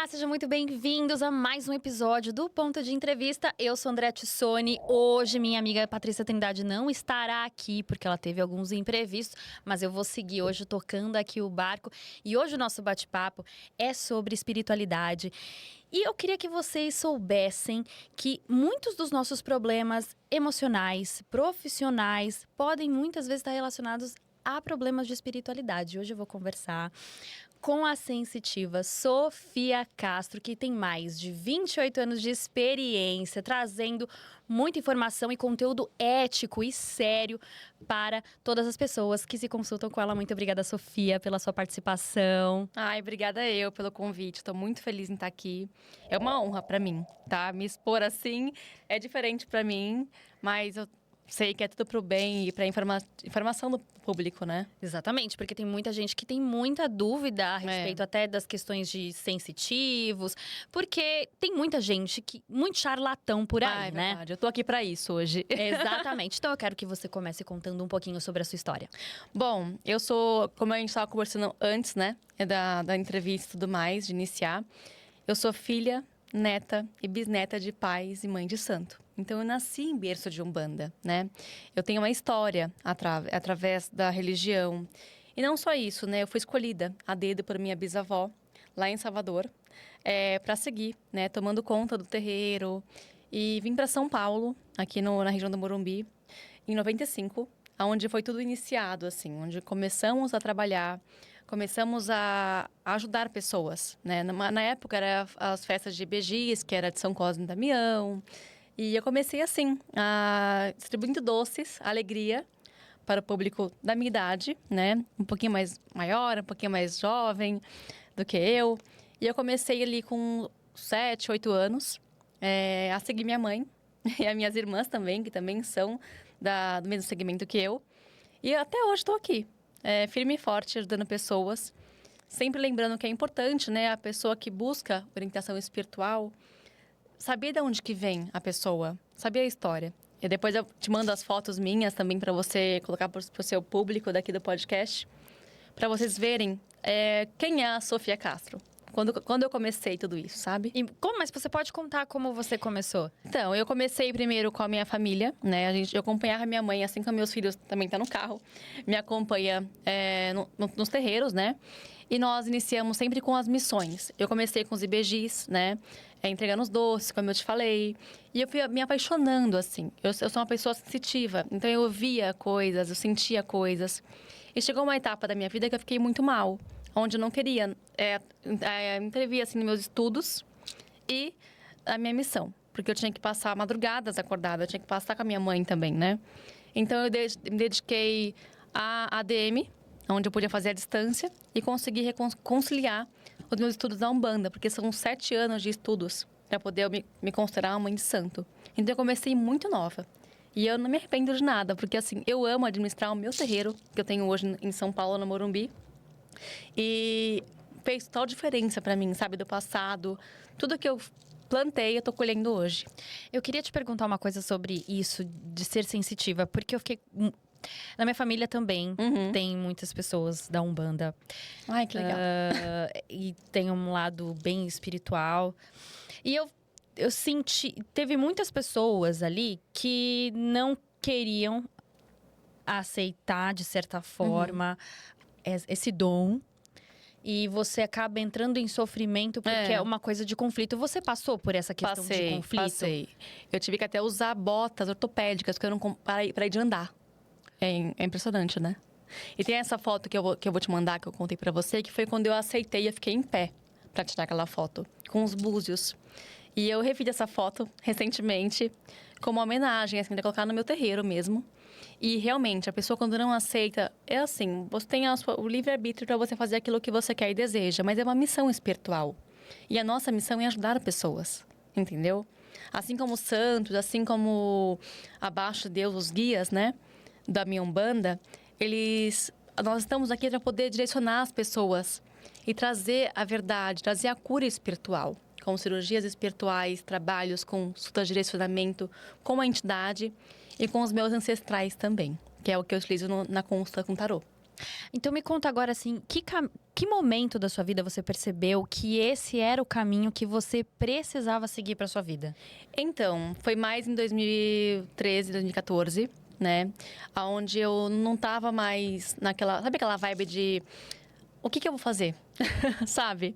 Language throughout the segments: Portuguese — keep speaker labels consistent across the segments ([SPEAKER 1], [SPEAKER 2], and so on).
[SPEAKER 1] Olá, sejam muito bem-vindos a mais um episódio do Ponto de Entrevista. Eu sou André Tissoni. Hoje minha amiga Patrícia Trindade não estará aqui porque ela teve alguns imprevistos, mas eu vou seguir hoje tocando aqui o barco. E hoje o nosso bate-papo é sobre espiritualidade. E eu queria que vocês soubessem que muitos dos nossos problemas emocionais, profissionais, podem muitas vezes estar relacionados a problemas de espiritualidade. Hoje eu vou conversar com a sensitiva Sofia Castro, que tem mais de 28 anos de experiência, trazendo muita informação e conteúdo ético e sério para todas as pessoas que se consultam com ela. Muito obrigada, Sofia, pela sua participação.
[SPEAKER 2] Ai, obrigada eu pelo convite. Estou muito feliz em estar aqui. É uma honra para mim, tá? Me expor assim é diferente para mim, mas eu sei que é tudo pro bem e para informação do público, né?
[SPEAKER 1] Exatamente, porque tem muita gente que tem muita dúvida a respeito até das questões de sensitivos, porque tem muita gente, muito charlatão por aí,
[SPEAKER 2] é
[SPEAKER 1] né?
[SPEAKER 2] Verdade. Eu tô aqui para isso hoje.
[SPEAKER 1] Exatamente. Então eu quero que você comece contando um pouquinho sobre a sua história.
[SPEAKER 2] Bom, eu sou, como a gente estava conversando antes, né? Da entrevista e tudo mais, de iniciar. Eu sou filha, neta e bisneta de pais e mãe de santo. Então, eu nasci em berço de Umbanda, né? Eu tenho uma história através da religião. E não só isso, né? Eu fui escolhida a dedo por minha bisavó, lá em Salvador, para seguir, né? Tomando conta do terreiro. E vim para São Paulo, aqui na região do Morumbi, em 95, onde foi tudo iniciado, assim. Onde começamos a trabalhar, começamos a ajudar pessoas, né? Na época, eram as festas de Begis, que era de São Cosme e Damião. E eu comecei assim, distribuindo doces, alegria, para o público da minha idade, né? Um pouquinho mais maior, um pouquinho mais jovem do que eu. E eu comecei ali com 7, 8 anos, a seguir minha mãe e as minhas irmãs também, que também são do mesmo segmento que eu. E até hoje estou aqui, firme e forte, ajudando pessoas. Sempre lembrando que é importante, né? A pessoa que busca orientação espiritual saber de onde que vem a pessoa, saber a história. E depois eu te mando as fotos minhas também para você colocar para o seu público daqui do podcast, para vocês verem quem é a Sofia Castro. Quando eu comecei tudo isso, sabe?
[SPEAKER 1] Mas você pode contar como você começou?
[SPEAKER 2] Então, eu comecei primeiro com a minha família, né? Eu acompanhava a minha mãe, assim como meus filhos também estão no carro. Me acompanha nos terreiros, né? E nós iniciamos sempre com as missões. Eu comecei com os IBGs, né? Entregando os doces, como eu te falei. E eu fui me apaixonando, assim. Eu sou uma pessoa sensitiva, então eu via coisas, eu sentia coisas. E chegou uma etapa da minha vida que eu fiquei muito mal, onde eu não queria intervir, assim, nos meus estudos e a minha missão. Porque eu tinha que passar madrugadas acordada, eu tinha que passar com a minha mãe também, né? Então, eu me dediquei à ADM, onde eu podia fazer a distância e conseguir conciliar os meus estudos da Umbanda, porque são 7 anos de estudos para poder eu me considerar uma mãe de santo. Então, eu comecei muito nova. E eu não me arrependo de nada, porque, assim, eu amo administrar o meu terreiro, que eu tenho hoje em São Paulo, no Morumbi. E fez total diferença para mim, sabe, do passado. Tudo que eu plantei, eu tô colhendo hoje.
[SPEAKER 1] Eu queria te perguntar uma coisa sobre isso, de ser sensitiva, porque eu fiquei... Na minha família também tem muitas pessoas da Umbanda.
[SPEAKER 2] Ai, que legal.
[SPEAKER 1] E tem um lado bem espiritual. E eu senti... Teve muitas pessoas ali que não queriam aceitar, de certa forma, esse dom. E você acaba entrando em sofrimento porque é uma coisa de conflito. Você passou por essa questão de conflito?
[SPEAKER 2] Passei. Eu tive que até usar botas ortopédicas, porque eu não parei de andar. É impressionante, né? E tem essa foto que eu vou te mandar, que eu contei pra você, que foi quando eu aceitei e eu fiquei em pé pra tirar aquela foto, com os búzios. E eu refiz essa foto recentemente, como uma homenagem, assim, pra colocar no meu terreiro mesmo. E realmente, a pessoa quando não aceita, é assim, você tem o livre-arbítrio pra você fazer aquilo que você quer e deseja, mas é uma missão espiritual. E a nossa missão é ajudar pessoas, entendeu? Assim como os santos, assim como abaixo de Deus, os guias, né? Da minha Umbanda, nós estamos aqui para poder direcionar as pessoas e trazer a verdade, trazer a cura espiritual, com cirurgias espirituais, trabalhos com direcionamento com a entidade e com os meus ancestrais também, que é o que eu utilizo na consulta com tarô.
[SPEAKER 1] Então me conta agora, assim, que momento da sua vida você percebeu que esse era o caminho que você precisava seguir pra sua vida?
[SPEAKER 2] Então, foi mais em 2013, 2014, né? Onde eu não tava mais naquela... Sabe aquela vibe de... O que eu vou fazer? Sabe?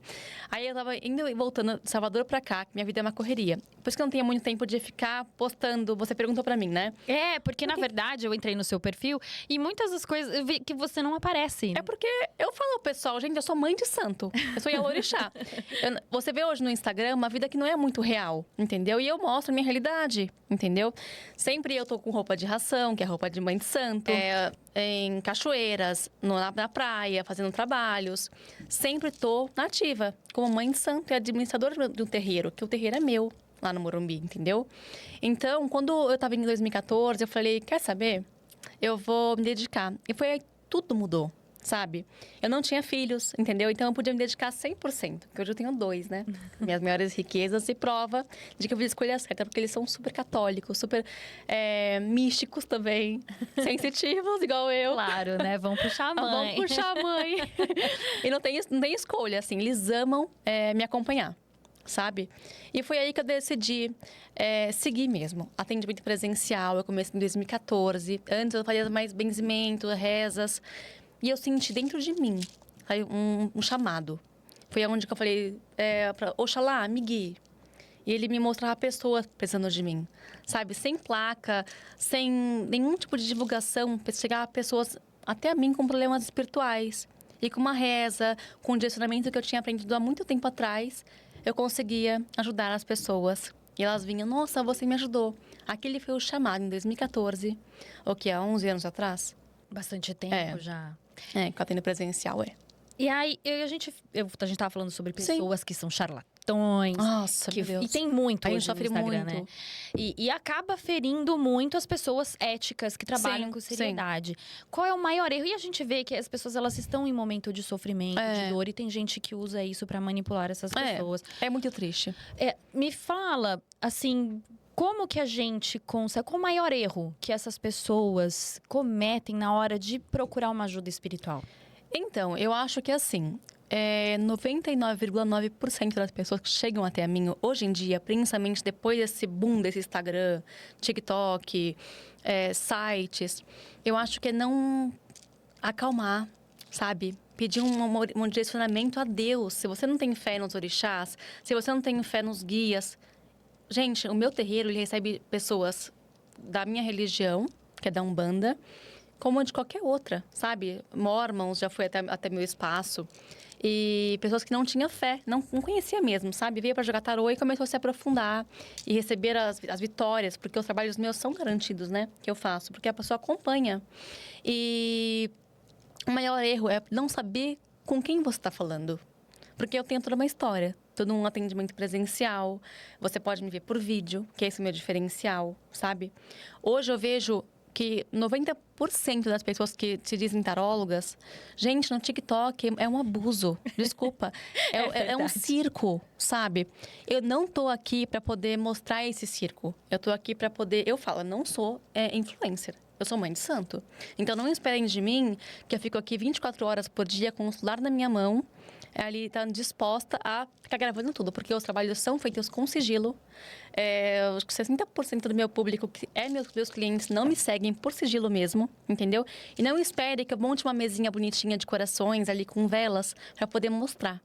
[SPEAKER 2] Aí eu tava indo e voltando de Salvador pra cá, que minha vida é uma correria. Por isso que eu não tenho muito tempo de ficar postando. Você perguntou pra mim, né?
[SPEAKER 1] Porque na verdade eu entrei no seu perfil e muitas das coisas eu vi que você não aparece.
[SPEAKER 2] É porque eu falo ao pessoal, gente, eu sou mãe de santo. Eu sou Yalorixá. Você vê hoje no Instagram uma vida que não é muito real, entendeu? E eu mostro a minha realidade, entendeu? Sempre eu tô com roupa de ração, que é roupa de mãe de santo. Em cachoeiras, na praia, fazendo trabalhos. Sempre tô nativa, como mãe de santo e administradora de um terreiro, que o terreiro é meu, lá no Morumbi, entendeu? Então, quando eu tava em 2014, eu falei, quer saber? Eu vou me dedicar. E foi aí que tudo mudou, sabe? Eu não tinha filhos, entendeu? Então, eu podia me dedicar 100%, porque hoje eu tenho 2, né? Minhas maiores riquezas e prova de que eu fiz a escolha certa, porque eles são super católicos, super místicos também, sensitivos, igual eu.
[SPEAKER 1] Claro, né? Vão puxar a mãe.
[SPEAKER 2] Vão puxar a mãe. E não tem escolha, assim. Eles amam me acompanhar, sabe? E foi aí que eu decidi seguir mesmo. Atendimento presencial, eu comecei em 2014. Antes eu fazia mais benzimento, rezas. E eu senti dentro de mim aí, um chamado. Foi onde que eu falei para Oxalá, me guie. E ele me mostrava pessoas precisando de mim, sabe? Sem placa, sem nenhum tipo de divulgação. Chegava pessoas até a mim com problemas espirituais. E com uma reza, com um direcionamento que eu tinha aprendido há muito tempo atrás, eu conseguia ajudar as pessoas. E elas vinham, nossa, você me ajudou. Aquele foi o chamado em 2014, o que há 11 anos atrás.
[SPEAKER 1] Bastante tempo já.
[SPEAKER 2] Com atendimento presencial,
[SPEAKER 1] E aí, a gente tava falando sobre pessoas que são charlatões.
[SPEAKER 2] Nossa, meu Deus.
[SPEAKER 1] E tem muito
[SPEAKER 2] Aí
[SPEAKER 1] hoje no
[SPEAKER 2] sofre
[SPEAKER 1] Instagram,
[SPEAKER 2] muito.
[SPEAKER 1] né? E acaba ferindo muito as pessoas éticas que trabalham
[SPEAKER 2] Sim,
[SPEAKER 1] com seriedade. Qual é o maior erro? E a gente vê que as pessoas, elas estão em momento de sofrimento, de dor. E tem gente que usa isso pra manipular essas pessoas.
[SPEAKER 2] É muito triste.
[SPEAKER 1] Me fala, assim... Como que a gente consegue... Qual o maior erro que essas pessoas cometem na hora de procurar uma ajuda espiritual?
[SPEAKER 2] Então, eu acho que assim, 99,9% das pessoas que chegam até a mim hoje em dia, principalmente depois desse boom desse Instagram, TikTok, sites, eu acho que é não acalmar, sabe? Pedir um direcionamento a Deus. Se você não tem fé nos orixás, se você não tem fé nos guias... Gente, o meu terreiro, ele recebe pessoas da minha religião, que é da Umbanda, como de qualquer outra, sabe? Mormons já foi até meu espaço. E pessoas que não tinham fé, não conhecia mesmo, sabe? Veio para jogar tarô e começou a se aprofundar e receber as vitórias, porque os trabalhos meus são garantidos, né? Que eu faço, porque a pessoa acompanha. E o maior erro é não saber com quem você está falando. Porque eu tenho toda uma história, todo um atendimento presencial. Você pode me ver por vídeo, que esse é o meu diferencial, sabe? Hoje eu vejo que 90% das pessoas que se dizem tarólogas... Gente, no TikTok é um abuso, desculpa. É um circo, sabe? Eu não tô aqui para poder mostrar esse circo. Eu tô aqui para poder... Eu falo, eu não sou influencer. Eu sou mãe de santo. Então, não esperem de mim que eu fico aqui 24 horas por dia com o celular na minha mão, ali estando disposta a ficar gravando tudo, porque os trabalhos são feitos com sigilo. Acho que 60% do meu público, que é meus clientes, não me seguem por sigilo mesmo, entendeu? E não espere que eu monte uma mesinha bonitinha de corações ali com velas para poder mostrar.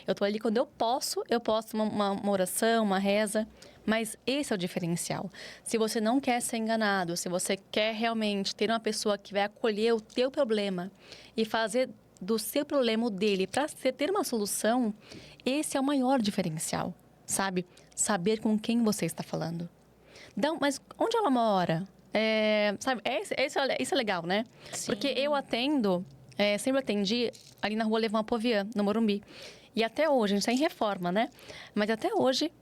[SPEAKER 2] Eu tô ali quando eu posto uma oração, uma reza, mas esse é o diferencial. Se você não quer ser enganado, se você quer realmente ter uma pessoa que vai acolher o teu problema e fazer do seu problema o dele para você ter uma solução, esse é o maior diferencial, sabe? Saber com quem você está falando. Mas onde ela mora? Sabe? Isso é legal, né?
[SPEAKER 1] Sim.
[SPEAKER 2] Porque eu atendo, sempre atendi ali na rua Levan Povian, no Morumbi. E até hoje, a gente está em reforma, né? Mas até hoje,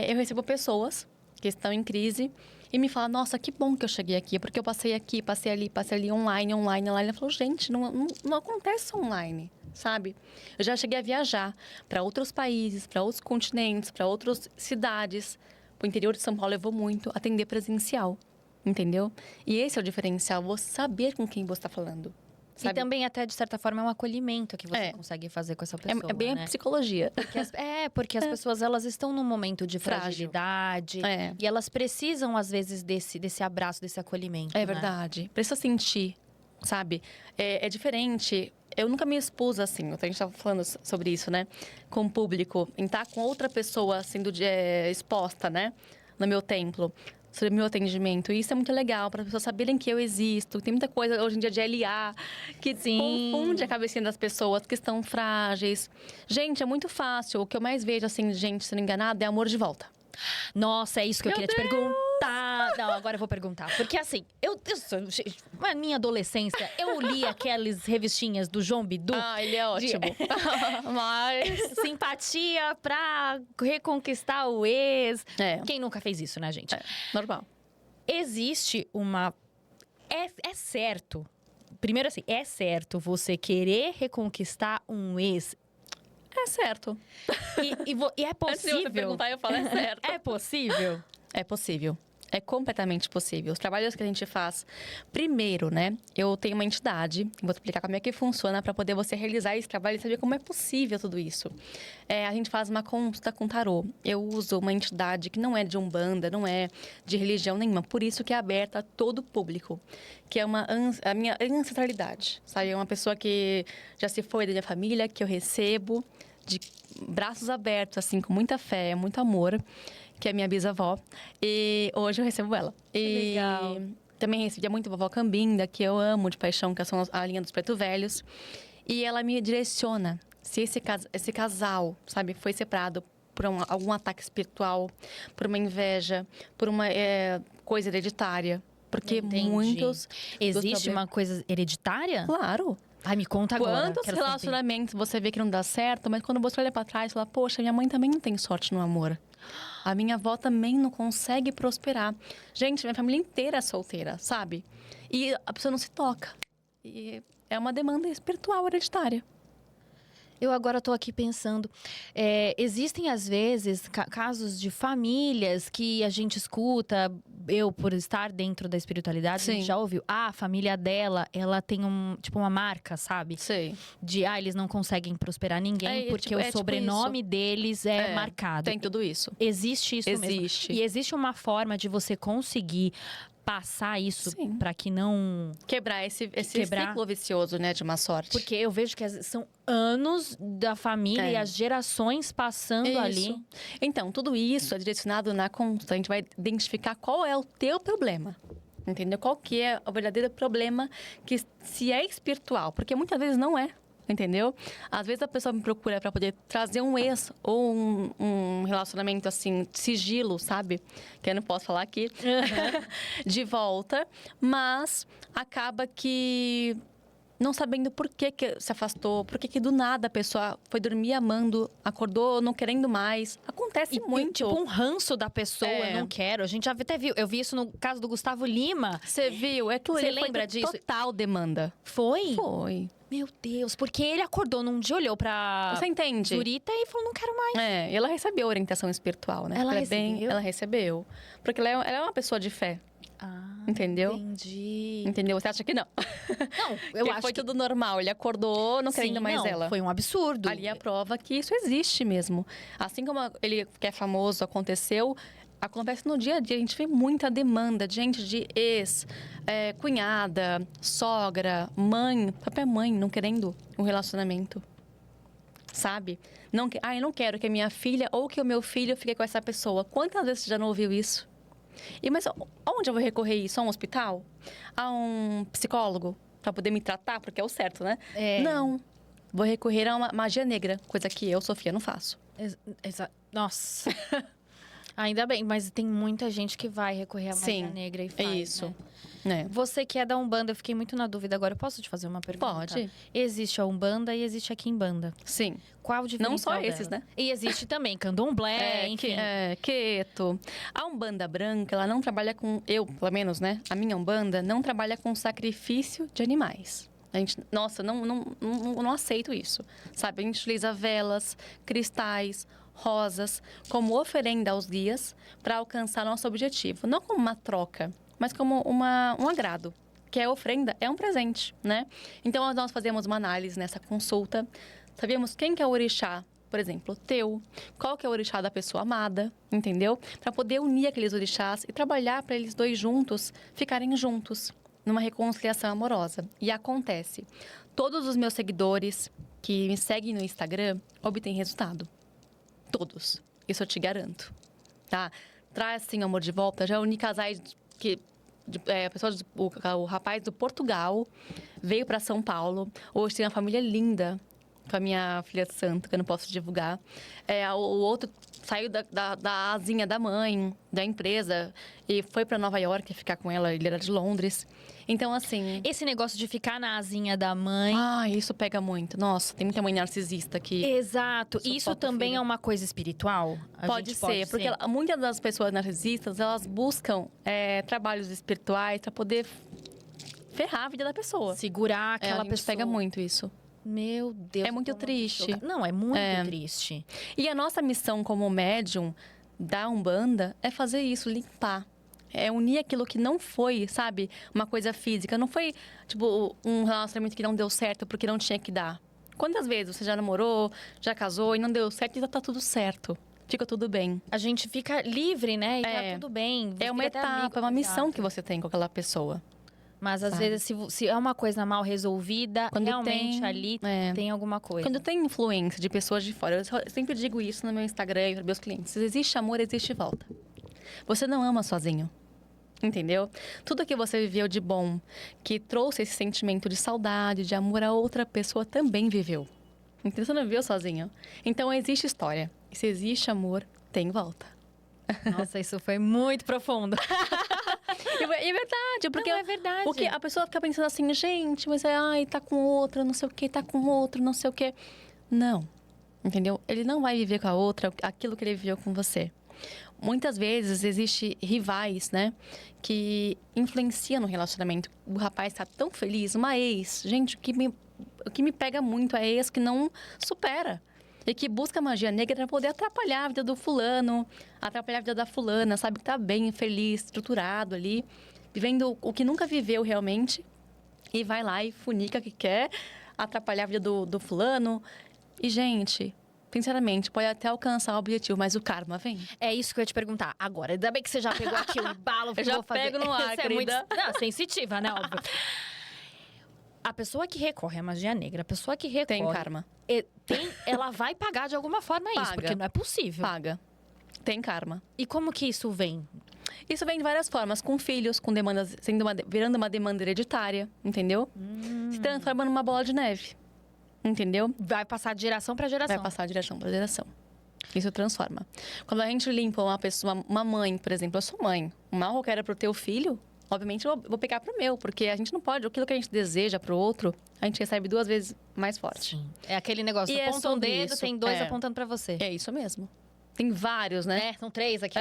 [SPEAKER 2] eu recebo pessoas que estão em crise e me falam, nossa, que bom que eu cheguei aqui, porque eu passei aqui, passei ali, online. Eu falo, gente, não acontece online, sabe? Eu já cheguei a viajar para outros países, para outros continentes, para outras cidades. O interior de São Paulo eu vou muito atender presencial, entendeu? E esse é o diferencial, você saber com quem você está falando.
[SPEAKER 1] E também, até, de certa forma, é um acolhimento que você consegue fazer com essa pessoa,
[SPEAKER 2] É bem
[SPEAKER 1] né?
[SPEAKER 2] a psicologia.
[SPEAKER 1] Porque as pessoas, elas estão num momento de
[SPEAKER 2] Frágil.
[SPEAKER 1] fragilidade. E elas precisam, às vezes, desse abraço, desse acolhimento,
[SPEAKER 2] É
[SPEAKER 1] né?
[SPEAKER 2] verdade. Precisa sentir, sabe? É diferente. Eu nunca me expus assim, a gente estava falando sobre isso, né? Com o público, em estar com outra pessoa sendo exposta, né? No meu templo, sobre o meu atendimento. E isso é muito legal, para as pessoas saberem que eu existo. Tem muita coisa hoje em dia de LA que confunde a cabecinha das pessoas que estão frágeis. Gente, é muito fácil. O que eu mais vejo, assim, gente sendo enganada é amor de volta.
[SPEAKER 1] Nossa, é isso que eu queria te perguntar. Não, agora eu vou perguntar. Porque assim, na minha adolescência, eu li aquelas revistinhas do João Bidu.
[SPEAKER 2] Ele é ótimo. Mas...
[SPEAKER 1] Simpatia pra reconquistar o ex. Quem nunca fez isso, né, gente?
[SPEAKER 2] Normal.
[SPEAKER 1] Existe uma... É certo. Primeiro assim, é certo você querer reconquistar um ex?
[SPEAKER 2] É certo.
[SPEAKER 1] E é possível?
[SPEAKER 2] Antes de você perguntar, eu falo, é certo.
[SPEAKER 1] É possível?
[SPEAKER 2] É possível. É completamente possível. Os trabalhos que a gente faz, primeiro, né? Eu tenho uma entidade, vou explicar como é que funciona para poder você realizar esse trabalho e saber como é possível tudo isso. A gente faz uma consulta com tarô. Eu uso uma entidade que não é de umbanda, não é de religião nenhuma, por isso que é aberta a todo o público, que é a minha ancestralidade, sabe? É uma pessoa que já se foi da minha família, que eu recebo de braços abertos, assim, com muita fé, muito amor, que é minha bisavó. E hoje eu recebo ela.
[SPEAKER 1] Legal.
[SPEAKER 2] Também recebi muito a vovó Cambinda, que eu amo de paixão, que são a linha dos preto velhos. E ela me direciona. Se esse casal, sabe, foi separado por algum ataque espiritual, por uma inveja, por uma coisa hereditária. Porque muitos...
[SPEAKER 1] Existe uma coisa hereditária?
[SPEAKER 2] Claro.
[SPEAKER 1] Ai, me conta agora.
[SPEAKER 2] Quantos relacionamentos você vê que não dá certo, mas quando você olha pra trás, fala, poxa, minha mãe também não tem sorte no amor. A minha avó também não consegue prosperar. Gente, minha família inteira é solteira, sabe? E a pessoa não se toca. E é uma demanda espiritual hereditária.
[SPEAKER 1] Eu agora tô aqui pensando, existem às vezes casos de famílias que a gente escuta, eu por estar dentro da espiritualidade, a gente já ouviu, a família dela, ela tem uma marca, sabe?
[SPEAKER 2] Sim.
[SPEAKER 1] Eles não conseguem prosperar ninguém porque o sobrenome deles é marcado.
[SPEAKER 2] Tem tudo isso.
[SPEAKER 1] Existe isso mesmo. E existe uma forma de você conseguir passar isso para que não...
[SPEAKER 2] Quebrar esse ciclo vicioso, né, de uma sorte.
[SPEAKER 1] Porque eu vejo que são anos da família e as gerações passando ali.
[SPEAKER 2] Então, tudo isso é direcionado na conta. A gente vai identificar qual é o teu problema. Entendeu? Qual que é o verdadeiro problema que se é espiritual. Porque muitas vezes não é. Entendeu? Às vezes a pessoa me procura para poder trazer um ex ou um relacionamento assim, sigilo, sabe? Que eu não posso falar aqui. De volta. Mas acaba que não sabendo por que se afastou, por que do nada a pessoa foi dormir amando, acordou não querendo mais. Acontece muito.
[SPEAKER 1] Tipo um ranço da pessoa, eu não quero. A gente já até viu. Eu vi isso no caso do Gustavo Lima.
[SPEAKER 2] Você viu? Você
[SPEAKER 1] lembra disso?
[SPEAKER 2] Total demanda.
[SPEAKER 1] Foi?
[SPEAKER 2] Foi.
[SPEAKER 1] Meu Deus, porque ele acordou num dia, olhou pra
[SPEAKER 2] Você entende?
[SPEAKER 1] Zurita e falou, não quero mais.
[SPEAKER 2] E ela recebeu orientação espiritual, né? Ela recebeu. Porque ela é uma pessoa de fé. Entendeu?
[SPEAKER 1] Entendi.
[SPEAKER 2] Entendeu? Você acha que não?
[SPEAKER 1] Não, eu acho
[SPEAKER 2] foi tudo normal. Ele acordou não querendo mais ela.
[SPEAKER 1] Foi um absurdo.
[SPEAKER 2] Ali é a prova que isso existe mesmo. Assim como ele que é famoso aconteceu, acontece no dia a dia. A gente vê muita demanda de gente de ex, cunhada, sogra, mãe, própria mãe não querendo um relacionamento. Sabe? Eu não quero que a minha filha ou que o meu filho fique com essa pessoa. Quantas vezes você já não ouviu isso? Mas onde eu vou recorrer isso? A um hospital? A um psicólogo? Pra poder me tratar? Porque é o certo, né? Não. Vou recorrer a uma magia negra. Coisa que eu, Sofia, não faço.
[SPEAKER 1] Nossa. Ainda bem, mas tem muita gente que vai recorrer à magia negra e faz,
[SPEAKER 2] isso.
[SPEAKER 1] Né? Você que é da Umbanda, eu fiquei muito na dúvida agora. Eu posso te fazer uma pergunta?
[SPEAKER 2] Pode.
[SPEAKER 1] Existe a Umbanda e existe a Quimbanda.
[SPEAKER 2] Sim.
[SPEAKER 1] Qual diferencial
[SPEAKER 2] não só
[SPEAKER 1] dela?
[SPEAKER 2] Esses, né?
[SPEAKER 1] E existe também Candomblé, enfim.
[SPEAKER 2] Queto. A Umbanda branca, ela não trabalha com... Eu, pelo menos, né? A minha Umbanda não trabalha com sacrifício de animais. A gente, nossa, não aceito isso, sabe? A gente utiliza velas, cristais, rosas, como oferenda aos guias para alcançar nosso objetivo. Não como uma troca, mas como um agrado, porque a ofrenda é um presente, né? Então, nós fazemos uma análise nessa consulta. Sabemos quem que é o orixá, por exemplo, teu, qual que é o orixá da pessoa amada, entendeu? Para poder unir aqueles orixás e trabalhar para eles dois juntos ficarem juntos, numa reconciliação amorosa. E acontece. Todos os meus seguidores que me seguem no Instagram obtêm resultado. Todos. Isso eu te garanto, tá? Traz, sim, amor de volta. Já uni casais que... o rapaz do Portugal veio para São Paulo. Hoje tem uma família linda com a minha filha santa, que eu não posso divulgar. O outro saiu da asinha da mãe, da empresa, e foi para Nova York ficar com ela. Ele era de Londres. Então, assim...
[SPEAKER 1] Esse negócio de ficar na asinha da mãe...
[SPEAKER 2] isso pega muito. Nossa, tem muita mãe narcisista que...
[SPEAKER 1] Exato. Isso também é uma coisa espiritual?
[SPEAKER 2] Pode ser, porque muitas das pessoas narcisistas, elas buscam trabalhos espirituais para poder ferrar a vida da pessoa.
[SPEAKER 1] Segurar aquela
[SPEAKER 2] a gente
[SPEAKER 1] pessoa.
[SPEAKER 2] pega muito isso.
[SPEAKER 1] Meu Deus.
[SPEAKER 2] É muito triste.
[SPEAKER 1] Não, é muito triste.
[SPEAKER 2] E a nossa missão como médium da Umbanda é fazer isso, limpar. É unir aquilo que não foi, sabe? Uma coisa física. Não foi, tipo, um relacionamento que não deu certo porque não tinha que dar. Quantas vezes você já namorou, já casou e não deu certo e já tá tudo certo? Fica tudo bem.
[SPEAKER 1] A gente fica livre, né? E tá tudo bem.
[SPEAKER 2] É uma etapa, é uma missão que você tem com aquela pessoa.
[SPEAKER 1] Mas, às vezes, se é uma coisa mal resolvida,
[SPEAKER 2] quando
[SPEAKER 1] realmente ali tem alguma coisa.
[SPEAKER 2] Quando tem influência de pessoas de fora, eu sempre digo isso no meu Instagram e para meus clientes. Se existe amor, existe volta. Você não ama sozinho. Entendeu? Tudo que você viveu de bom, que trouxe esse sentimento de saudade, de amor, a outra pessoa também viveu. Então, você não viveu sozinho. Então, existe história. E se existe amor, tem volta.
[SPEAKER 1] Nossa, isso foi muito profundo.
[SPEAKER 2] É verdade, porque...
[SPEAKER 1] Não, é verdade.
[SPEAKER 2] Porque a pessoa fica pensando assim, gente, mas tá com outra, não sei o quê, tá com outro, não sei o quê. Não, entendeu? Ele não vai viver com a outra aquilo que ele viveu com você. Muitas vezes existe rivais, né? Que influenciam no relacionamento. O rapaz está tão feliz, uma ex. Gente, o que me pega muito é ex que não supera. E que busca magia negra para poder atrapalhar a vida do fulano, atrapalhar a vida da fulana, sabe? Que tá bem, feliz, estruturado ali, vivendo o que nunca viveu realmente. E vai lá e funica que quer, atrapalhar a vida do fulano. E, gente... Sinceramente, pode até alcançar o objetivo, mas o karma vem.
[SPEAKER 1] É isso que eu ia te perguntar agora. Ainda bem que você já pegou aqui o embalo.
[SPEAKER 2] Eu já pego no ar, querida.
[SPEAKER 1] Não, sensitiva, né? Óbvio. A pessoa que recorre à magia negra, a pessoa que recorre...
[SPEAKER 2] Tem karma.
[SPEAKER 1] Ela vai pagar de alguma forma isso, porque não é possível.
[SPEAKER 2] Paga. Tem karma.
[SPEAKER 1] E como que isso vem?
[SPEAKER 2] Isso vem de várias formas. Com filhos, com demandas... virando uma demanda hereditária, entendeu? Se transforma numa bola de neve. Entendeu?
[SPEAKER 1] Vai passar de geração para geração.
[SPEAKER 2] Vai passar de geração para geração. Isso transforma. Quando a gente limpa uma pessoa, uma mãe, por exemplo, eu sou mãe. O mal que eu quero é pro teu filho, obviamente eu vou pegar pro meu. Porque a gente não pode, aquilo que a gente deseja pro outro, a gente recebe 2 vezes mais forte.
[SPEAKER 1] Sim. É aquele negócio,
[SPEAKER 2] e
[SPEAKER 1] aponta um dedo, isso. Tem 2 apontando para você.
[SPEAKER 2] É isso mesmo. Tem vários, né?
[SPEAKER 1] São 3 aqui.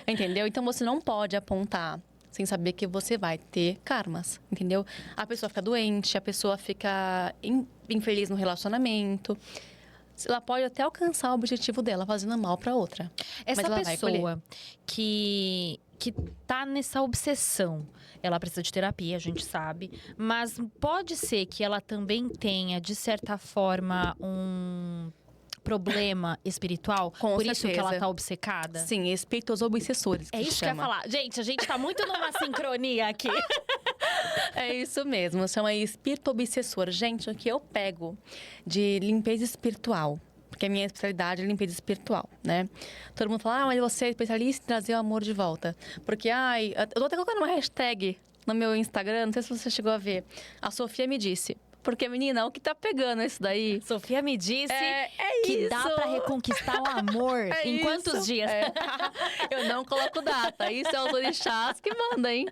[SPEAKER 2] Entendeu? Então você não pode apontar sem saber que você vai ter karmas, entendeu? A pessoa fica doente, a pessoa fica infeliz no relacionamento. Ela pode até alcançar o objetivo dela fazendo mal para outra.
[SPEAKER 1] Essa
[SPEAKER 2] mas ela
[SPEAKER 1] pessoa que tá nessa obsessão, ela precisa de terapia, a gente sabe. Mas pode ser que ela também tenha, de certa forma, um problema espiritual? Por isso que ela tá obcecada?
[SPEAKER 2] Sim, espíritos obsessores.
[SPEAKER 1] É isso que eu ia falar. Gente, a gente tá muito numa sincronia aqui.
[SPEAKER 2] É isso mesmo, chama espírito obsessor. Gente, o que eu pego de limpeza espiritual, porque a minha especialidade é limpeza espiritual, né? Todo mundo fala, mas você é especialista em trazer o amor de volta. Porque, eu tô até colocando uma hashtag no meu Instagram, não sei se você chegou a ver. A Sofia me disse... Porque, menina, o que tá pegando isso daí?
[SPEAKER 1] Sofia me disse que
[SPEAKER 2] isso.
[SPEAKER 1] dá pra reconquistar o amor em quantos dias?
[SPEAKER 2] Eu não coloco data. Isso é os orixás que mandam, hein?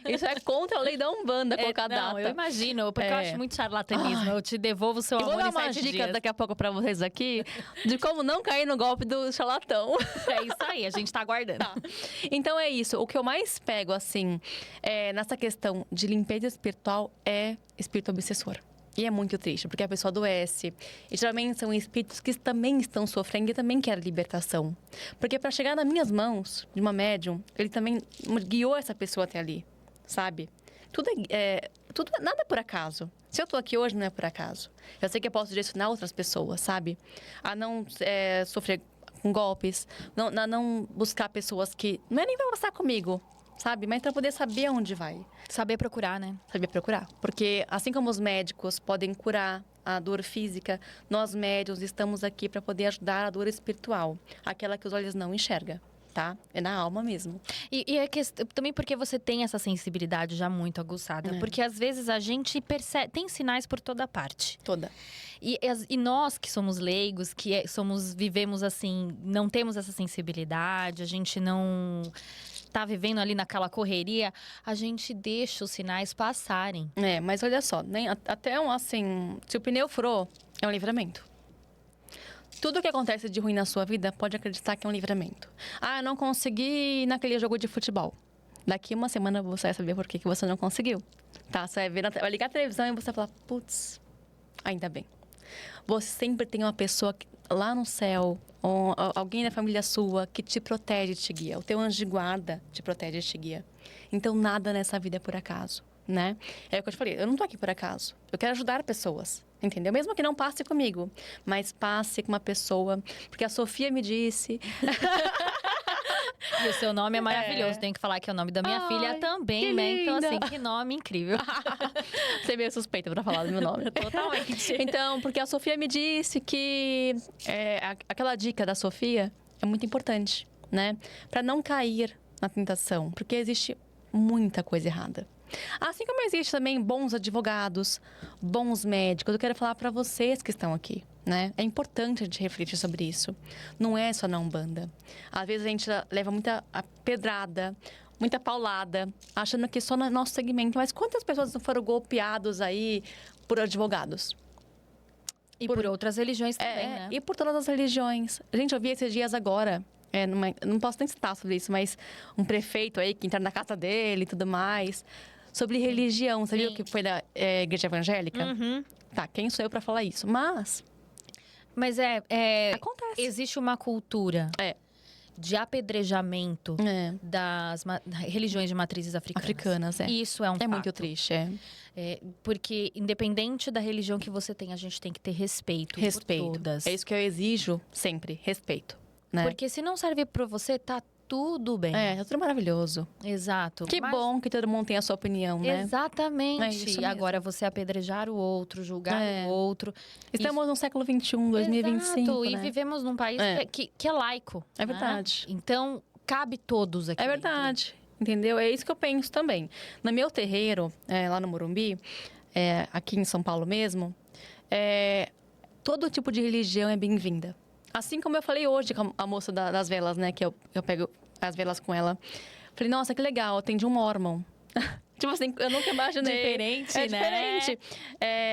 [SPEAKER 2] Isso é contra a lei da Umbanda, colocar data.
[SPEAKER 1] Não, eu imagino, porque eu acho muito charlatanismo. Eu te devolvo o seu amor em 7 dias.
[SPEAKER 2] Vou dar uma dica daqui a pouco pra vocês aqui de como não cair no golpe do charlatão.
[SPEAKER 1] É isso aí, a gente tá aguardando.
[SPEAKER 2] Tá. Então é isso. O que eu mais pego, assim, nessa questão de limpeza espiritual é espírito obsessor. E é muito triste, porque a pessoa adoece. E geralmente são espíritos que também estão sofrendo e também querem libertação. Porque para chegar nas minhas mãos, de uma médium, ele também guiou essa pessoa até ali, sabe? Nada é por acaso. Se eu tô aqui hoje, não é por acaso. Eu sei que eu posso direcionar outras pessoas, sabe? A não sofrer com golpes, não buscar pessoas que não é nem pra passar comigo, sabe? Mas pra poder saber onde vai.
[SPEAKER 1] Saber procurar, né?
[SPEAKER 2] Saber procurar. Porque assim como os médicos podem curar a dor física, nós médiuns estamos aqui para poder ajudar a dor espiritual, aquela que os olhos não enxergam. Tá? É na alma mesmo.
[SPEAKER 1] E é também porque você tem essa sensibilidade já muito aguçada. Porque às vezes a gente percebe, tem sinais por toda parte.
[SPEAKER 2] Toda.
[SPEAKER 1] E nós que somos leigos, vivemos assim, não temos essa sensibilidade, a gente não tá vivendo ali naquela correria, a gente deixa os sinais passarem.
[SPEAKER 2] Mas olha só, até assim, se o pneu furou, é um livramento. Tudo que acontece de ruim na sua vida, pode acreditar que é um livramento. Eu não consegui ir naquele jogo de futebol. Daqui uma semana você vai saber por que você não conseguiu. Tá? Você vai ligar a televisão e você vai falar, putz, ainda bem. Você sempre tem uma pessoa lá no céu, ou alguém da família sua, que te protege e te guia. O teu anjo de guarda te protege e te guia. Então, nada nessa vida é por acaso, né? É o que eu te falei, eu não tô aqui por acaso. Eu quero ajudar pessoas. Entendeu? Mesmo que não passe comigo, mas passe com uma pessoa. Porque a Sofia me disse.
[SPEAKER 1] E o seu nome é maravilhoso. Tenho que falar que é o nome da minha filha também, né? Então, assim, que nome incrível.
[SPEAKER 2] Você é meio suspeita pra falar do meu nome.
[SPEAKER 1] Totalmente.
[SPEAKER 2] Então, porque a Sofia me disse que aquela dica da Sofia é muito importante, né? Pra não cair na tentação. Porque existe muita coisa errada. Assim como existe também bons advogados, bons médicos, eu quero falar para vocês que estão aqui, né? É importante a gente refletir sobre isso. Não é só na Umbanda. Às vezes a gente leva muita pedrada, muita paulada, achando que só no nosso segmento. Mas quantas pessoas não foram golpeados aí por advogados?
[SPEAKER 1] E por outras religiões também, né?
[SPEAKER 2] E por todas as religiões. Gente, eu vi esses dias agora... não posso nem citar sobre isso, mas um prefeito aí que entraram na casa dele e tudo mais... Sobre religião, você viu que foi da igreja evangélica?
[SPEAKER 1] Uhum.
[SPEAKER 2] Tá, quem sou eu pra falar isso? Mas acontece.
[SPEAKER 1] Existe uma cultura de apedrejamento das religiões de matrizes africanas.
[SPEAKER 2] E
[SPEAKER 1] isso é um fato.
[SPEAKER 2] muito triste,
[SPEAKER 1] porque independente da religião que você tem, a gente tem que ter respeito por todas.
[SPEAKER 2] É isso que eu exijo sempre, respeito. Né?
[SPEAKER 1] Porque se não serve pra você, tá tudo bem.
[SPEAKER 2] É tudo maravilhoso.
[SPEAKER 1] Exato.
[SPEAKER 2] Que bom que todo mundo tem a sua opinião, né?
[SPEAKER 1] Exatamente.
[SPEAKER 2] É isso mesmo.
[SPEAKER 1] Agora, você apedrejar o outro, julgar o outro.
[SPEAKER 2] Estamos no século XXI, 2025,
[SPEAKER 1] Exato.
[SPEAKER 2] né?
[SPEAKER 1] E vivemos num país que é laico.
[SPEAKER 2] É verdade.
[SPEAKER 1] Né? Então, cabe todos aqui.
[SPEAKER 2] É verdade. Entendeu? É isso que eu penso também. No meu terreiro, lá no Morumbi, aqui em São Paulo mesmo, todo tipo de religião é bem-vinda. Assim como eu falei hoje com a moça das velas, né? Que eu pego as velas com ela. Falei, nossa, que legal, atendi um Mormon. Tipo assim, eu nunca imaginei.
[SPEAKER 1] Diferente, né?
[SPEAKER 2] Diferente.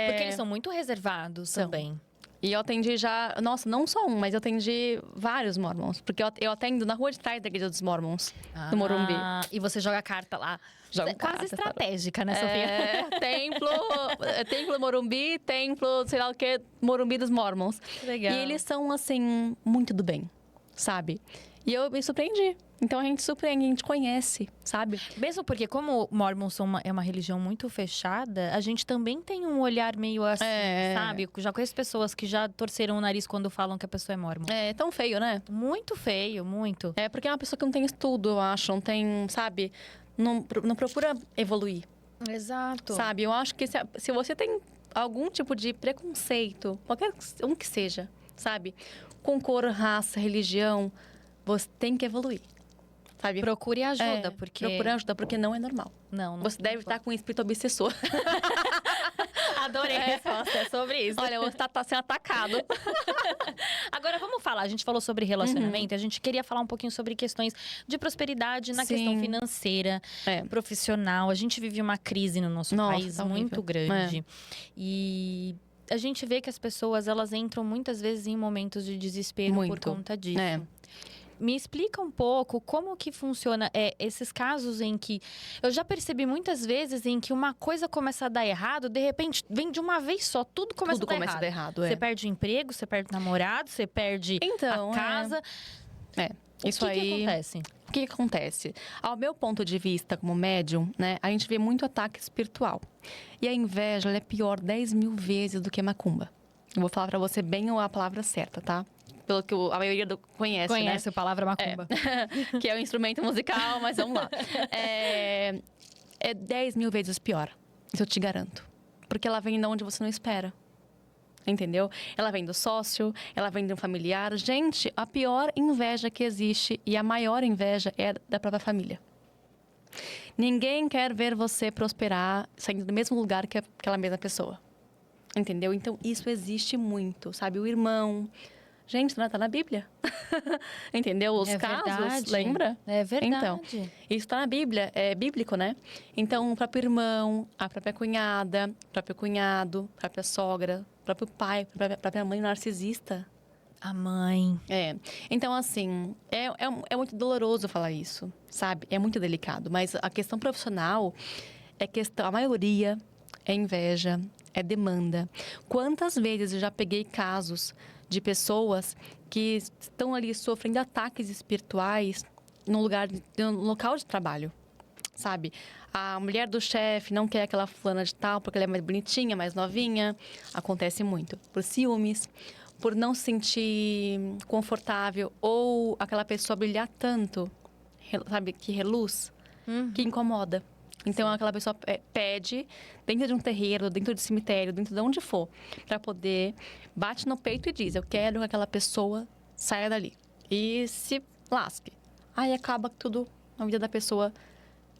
[SPEAKER 1] Porque eles são muito reservados também.
[SPEAKER 2] E eu atendi já... Nossa, não só um, mas eu atendi vários Mormons. Porque eu atendo na rua de trás da igreja dos Mormons, do Morumbi.
[SPEAKER 1] E você joga carta lá.
[SPEAKER 2] Joga
[SPEAKER 1] quase estratégica, né, Sofia?
[SPEAKER 2] Templo Morumbi, templo, sei lá o que, Morumbi dos Mormons.
[SPEAKER 1] Legal.
[SPEAKER 2] E eles são, assim, muito do bem, sabe? E eu me surpreendi. Então, a gente surpreende, a gente conhece, sabe?
[SPEAKER 1] Mesmo porque, como Mormons é uma religião muito fechada, a gente também tem um olhar meio assim, sabe? Já conheço pessoas que já torceram o nariz quando falam que a pessoa é Mormon.
[SPEAKER 2] É tão feio, né?
[SPEAKER 1] Muito feio, muito.
[SPEAKER 2] É porque é uma pessoa que não tem estudo, eu acho. Não tem, sabe? Não procura evoluir.
[SPEAKER 1] Exato.
[SPEAKER 2] Sabe? Eu acho que se você tem algum tipo de preconceito, qualquer um que seja, sabe? Com cor, raça, religião, você tem que evoluir. Sabe?
[SPEAKER 1] Procure ajuda,
[SPEAKER 2] porque não é normal.
[SPEAKER 1] Não
[SPEAKER 2] você deve estar com um espírito obsessor.
[SPEAKER 1] Adorei a resposta, é sobre isso.
[SPEAKER 2] Olha, você tá sendo atacado.
[SPEAKER 1] Agora, vamos falar. A gente falou sobre relacionamento. A gente queria falar um pouquinho sobre questões de prosperidade na questão financeira, profissional. A gente vive uma crise no nosso país muito grande. E a gente vê que as pessoas, elas entram muitas vezes em momentos de desespero por conta disso. Me explica um pouco como que funciona esses casos em que... Eu já percebi muitas vezes em que uma coisa começa a dar errado, de repente, vem de uma vez só, tudo começa a dar errado. Você perde o emprego, você perde o namorado, você perde a casa.
[SPEAKER 2] Isso aí...
[SPEAKER 1] O que acontece?
[SPEAKER 2] O que acontece? Ao meu ponto de vista como médium, né, a gente vê muito ataque espiritual. E a inveja, ela é pior 10 mil vezes do que a macumba. Eu vou falar pra você bem a palavra certa, tá? Pelo que a maioria conhece,
[SPEAKER 1] Conhece
[SPEAKER 2] né?
[SPEAKER 1] a palavra macumba.
[SPEAKER 2] Que é um instrumento musical, mas vamos lá. É 10 mil vezes pior, isso eu te garanto. Porque ela vem de onde você não espera. Entendeu? Ela vem do sócio, ela vem de um familiar. Gente, a pior inveja que existe e a maior inveja é da própria família. Ninguém quer ver você prosperar saindo do mesmo lugar que aquela mesma pessoa. Entendeu? Então, isso existe muito, sabe? O irmão... Gente, não tá na Bíblia. Entendeu? Os casos,
[SPEAKER 1] verdade.
[SPEAKER 2] lembra?
[SPEAKER 1] É verdade.
[SPEAKER 2] Então, isso tá na Bíblia, é bíblico, né? Então, o próprio irmão, a própria cunhada, o próprio cunhado, a própria sogra, o próprio pai, a própria mãe narcisista.
[SPEAKER 1] A mãe.
[SPEAKER 2] Então, assim, é muito doloroso falar isso, sabe? É muito delicado. Mas a questão profissional a maioria é inveja, é demanda. Quantas vezes eu já peguei casos de pessoas que estão ali sofrendo ataques espirituais no local de trabalho, sabe? A mulher do chefe não quer aquela fulana de tal porque ela é mais bonitinha, mais novinha. Acontece muito. Por ciúmes, por não se sentir confortável ou aquela pessoa brilhar tanto, sabe, que reluz, que incomoda. Então, aquela pessoa pede, dentro de um terreiro, dentro de um cemitério, dentro de onde for, para poder, bate no peito e diz, eu quero que aquela pessoa saia dali. E se lasque. Aí acaba tudo, a vida da pessoa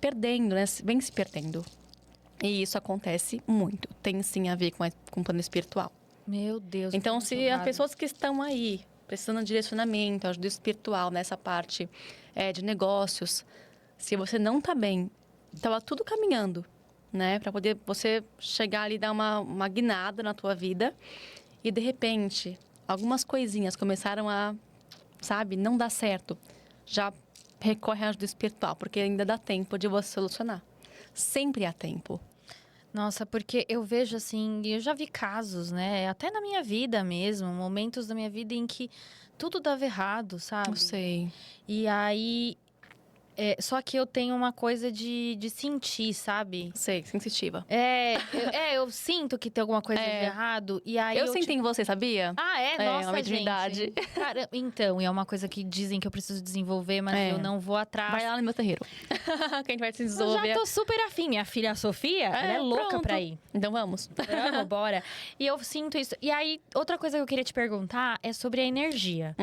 [SPEAKER 2] perdendo, né? Vem se perdendo. E isso acontece muito. Tem sim a ver com o plano espiritual.
[SPEAKER 1] Meu Deus.
[SPEAKER 2] Então, se as pessoas que estão aí, precisando de direcionamento, ajuda espiritual nessa parte de negócios, se você não está bem, estava tudo caminhando, né? Para poder você chegar ali e dar uma guinada na tua vida. E, de repente, algumas coisinhas começaram a, sabe, não dar certo. Já recorre à ajuda espiritual, porque ainda dá tempo de você solucionar. Sempre há tempo.
[SPEAKER 1] Nossa, porque eu vejo assim, eu já vi casos, né? Até na minha vida mesmo, momentos da minha vida em que tudo dava errado, sabe?
[SPEAKER 2] Não sei.
[SPEAKER 1] E aí... só que eu tenho uma coisa de sentir, sabe?
[SPEAKER 2] Sei, sensitiva.
[SPEAKER 1] Eu sinto que tem alguma coisa de errado. E aí
[SPEAKER 2] eu senti em você, sabia?
[SPEAKER 1] Ah, é? Nossa,
[SPEAKER 2] uma mediunidade.
[SPEAKER 1] gente. Cara, então, e é uma coisa que dizem que eu preciso desenvolver, mas eu não vou atrás.
[SPEAKER 2] Vai lá no meu terreiro. Que a gente vai se
[SPEAKER 1] Eu
[SPEAKER 2] desenvolver.
[SPEAKER 1] já tô super afim. Minha filha Sofia, ela é louca
[SPEAKER 2] pronto.
[SPEAKER 1] pra ir.
[SPEAKER 2] Então vamos.
[SPEAKER 1] Vamos, bora. E eu sinto isso. E aí, outra coisa que eu queria te perguntar é sobre a energia.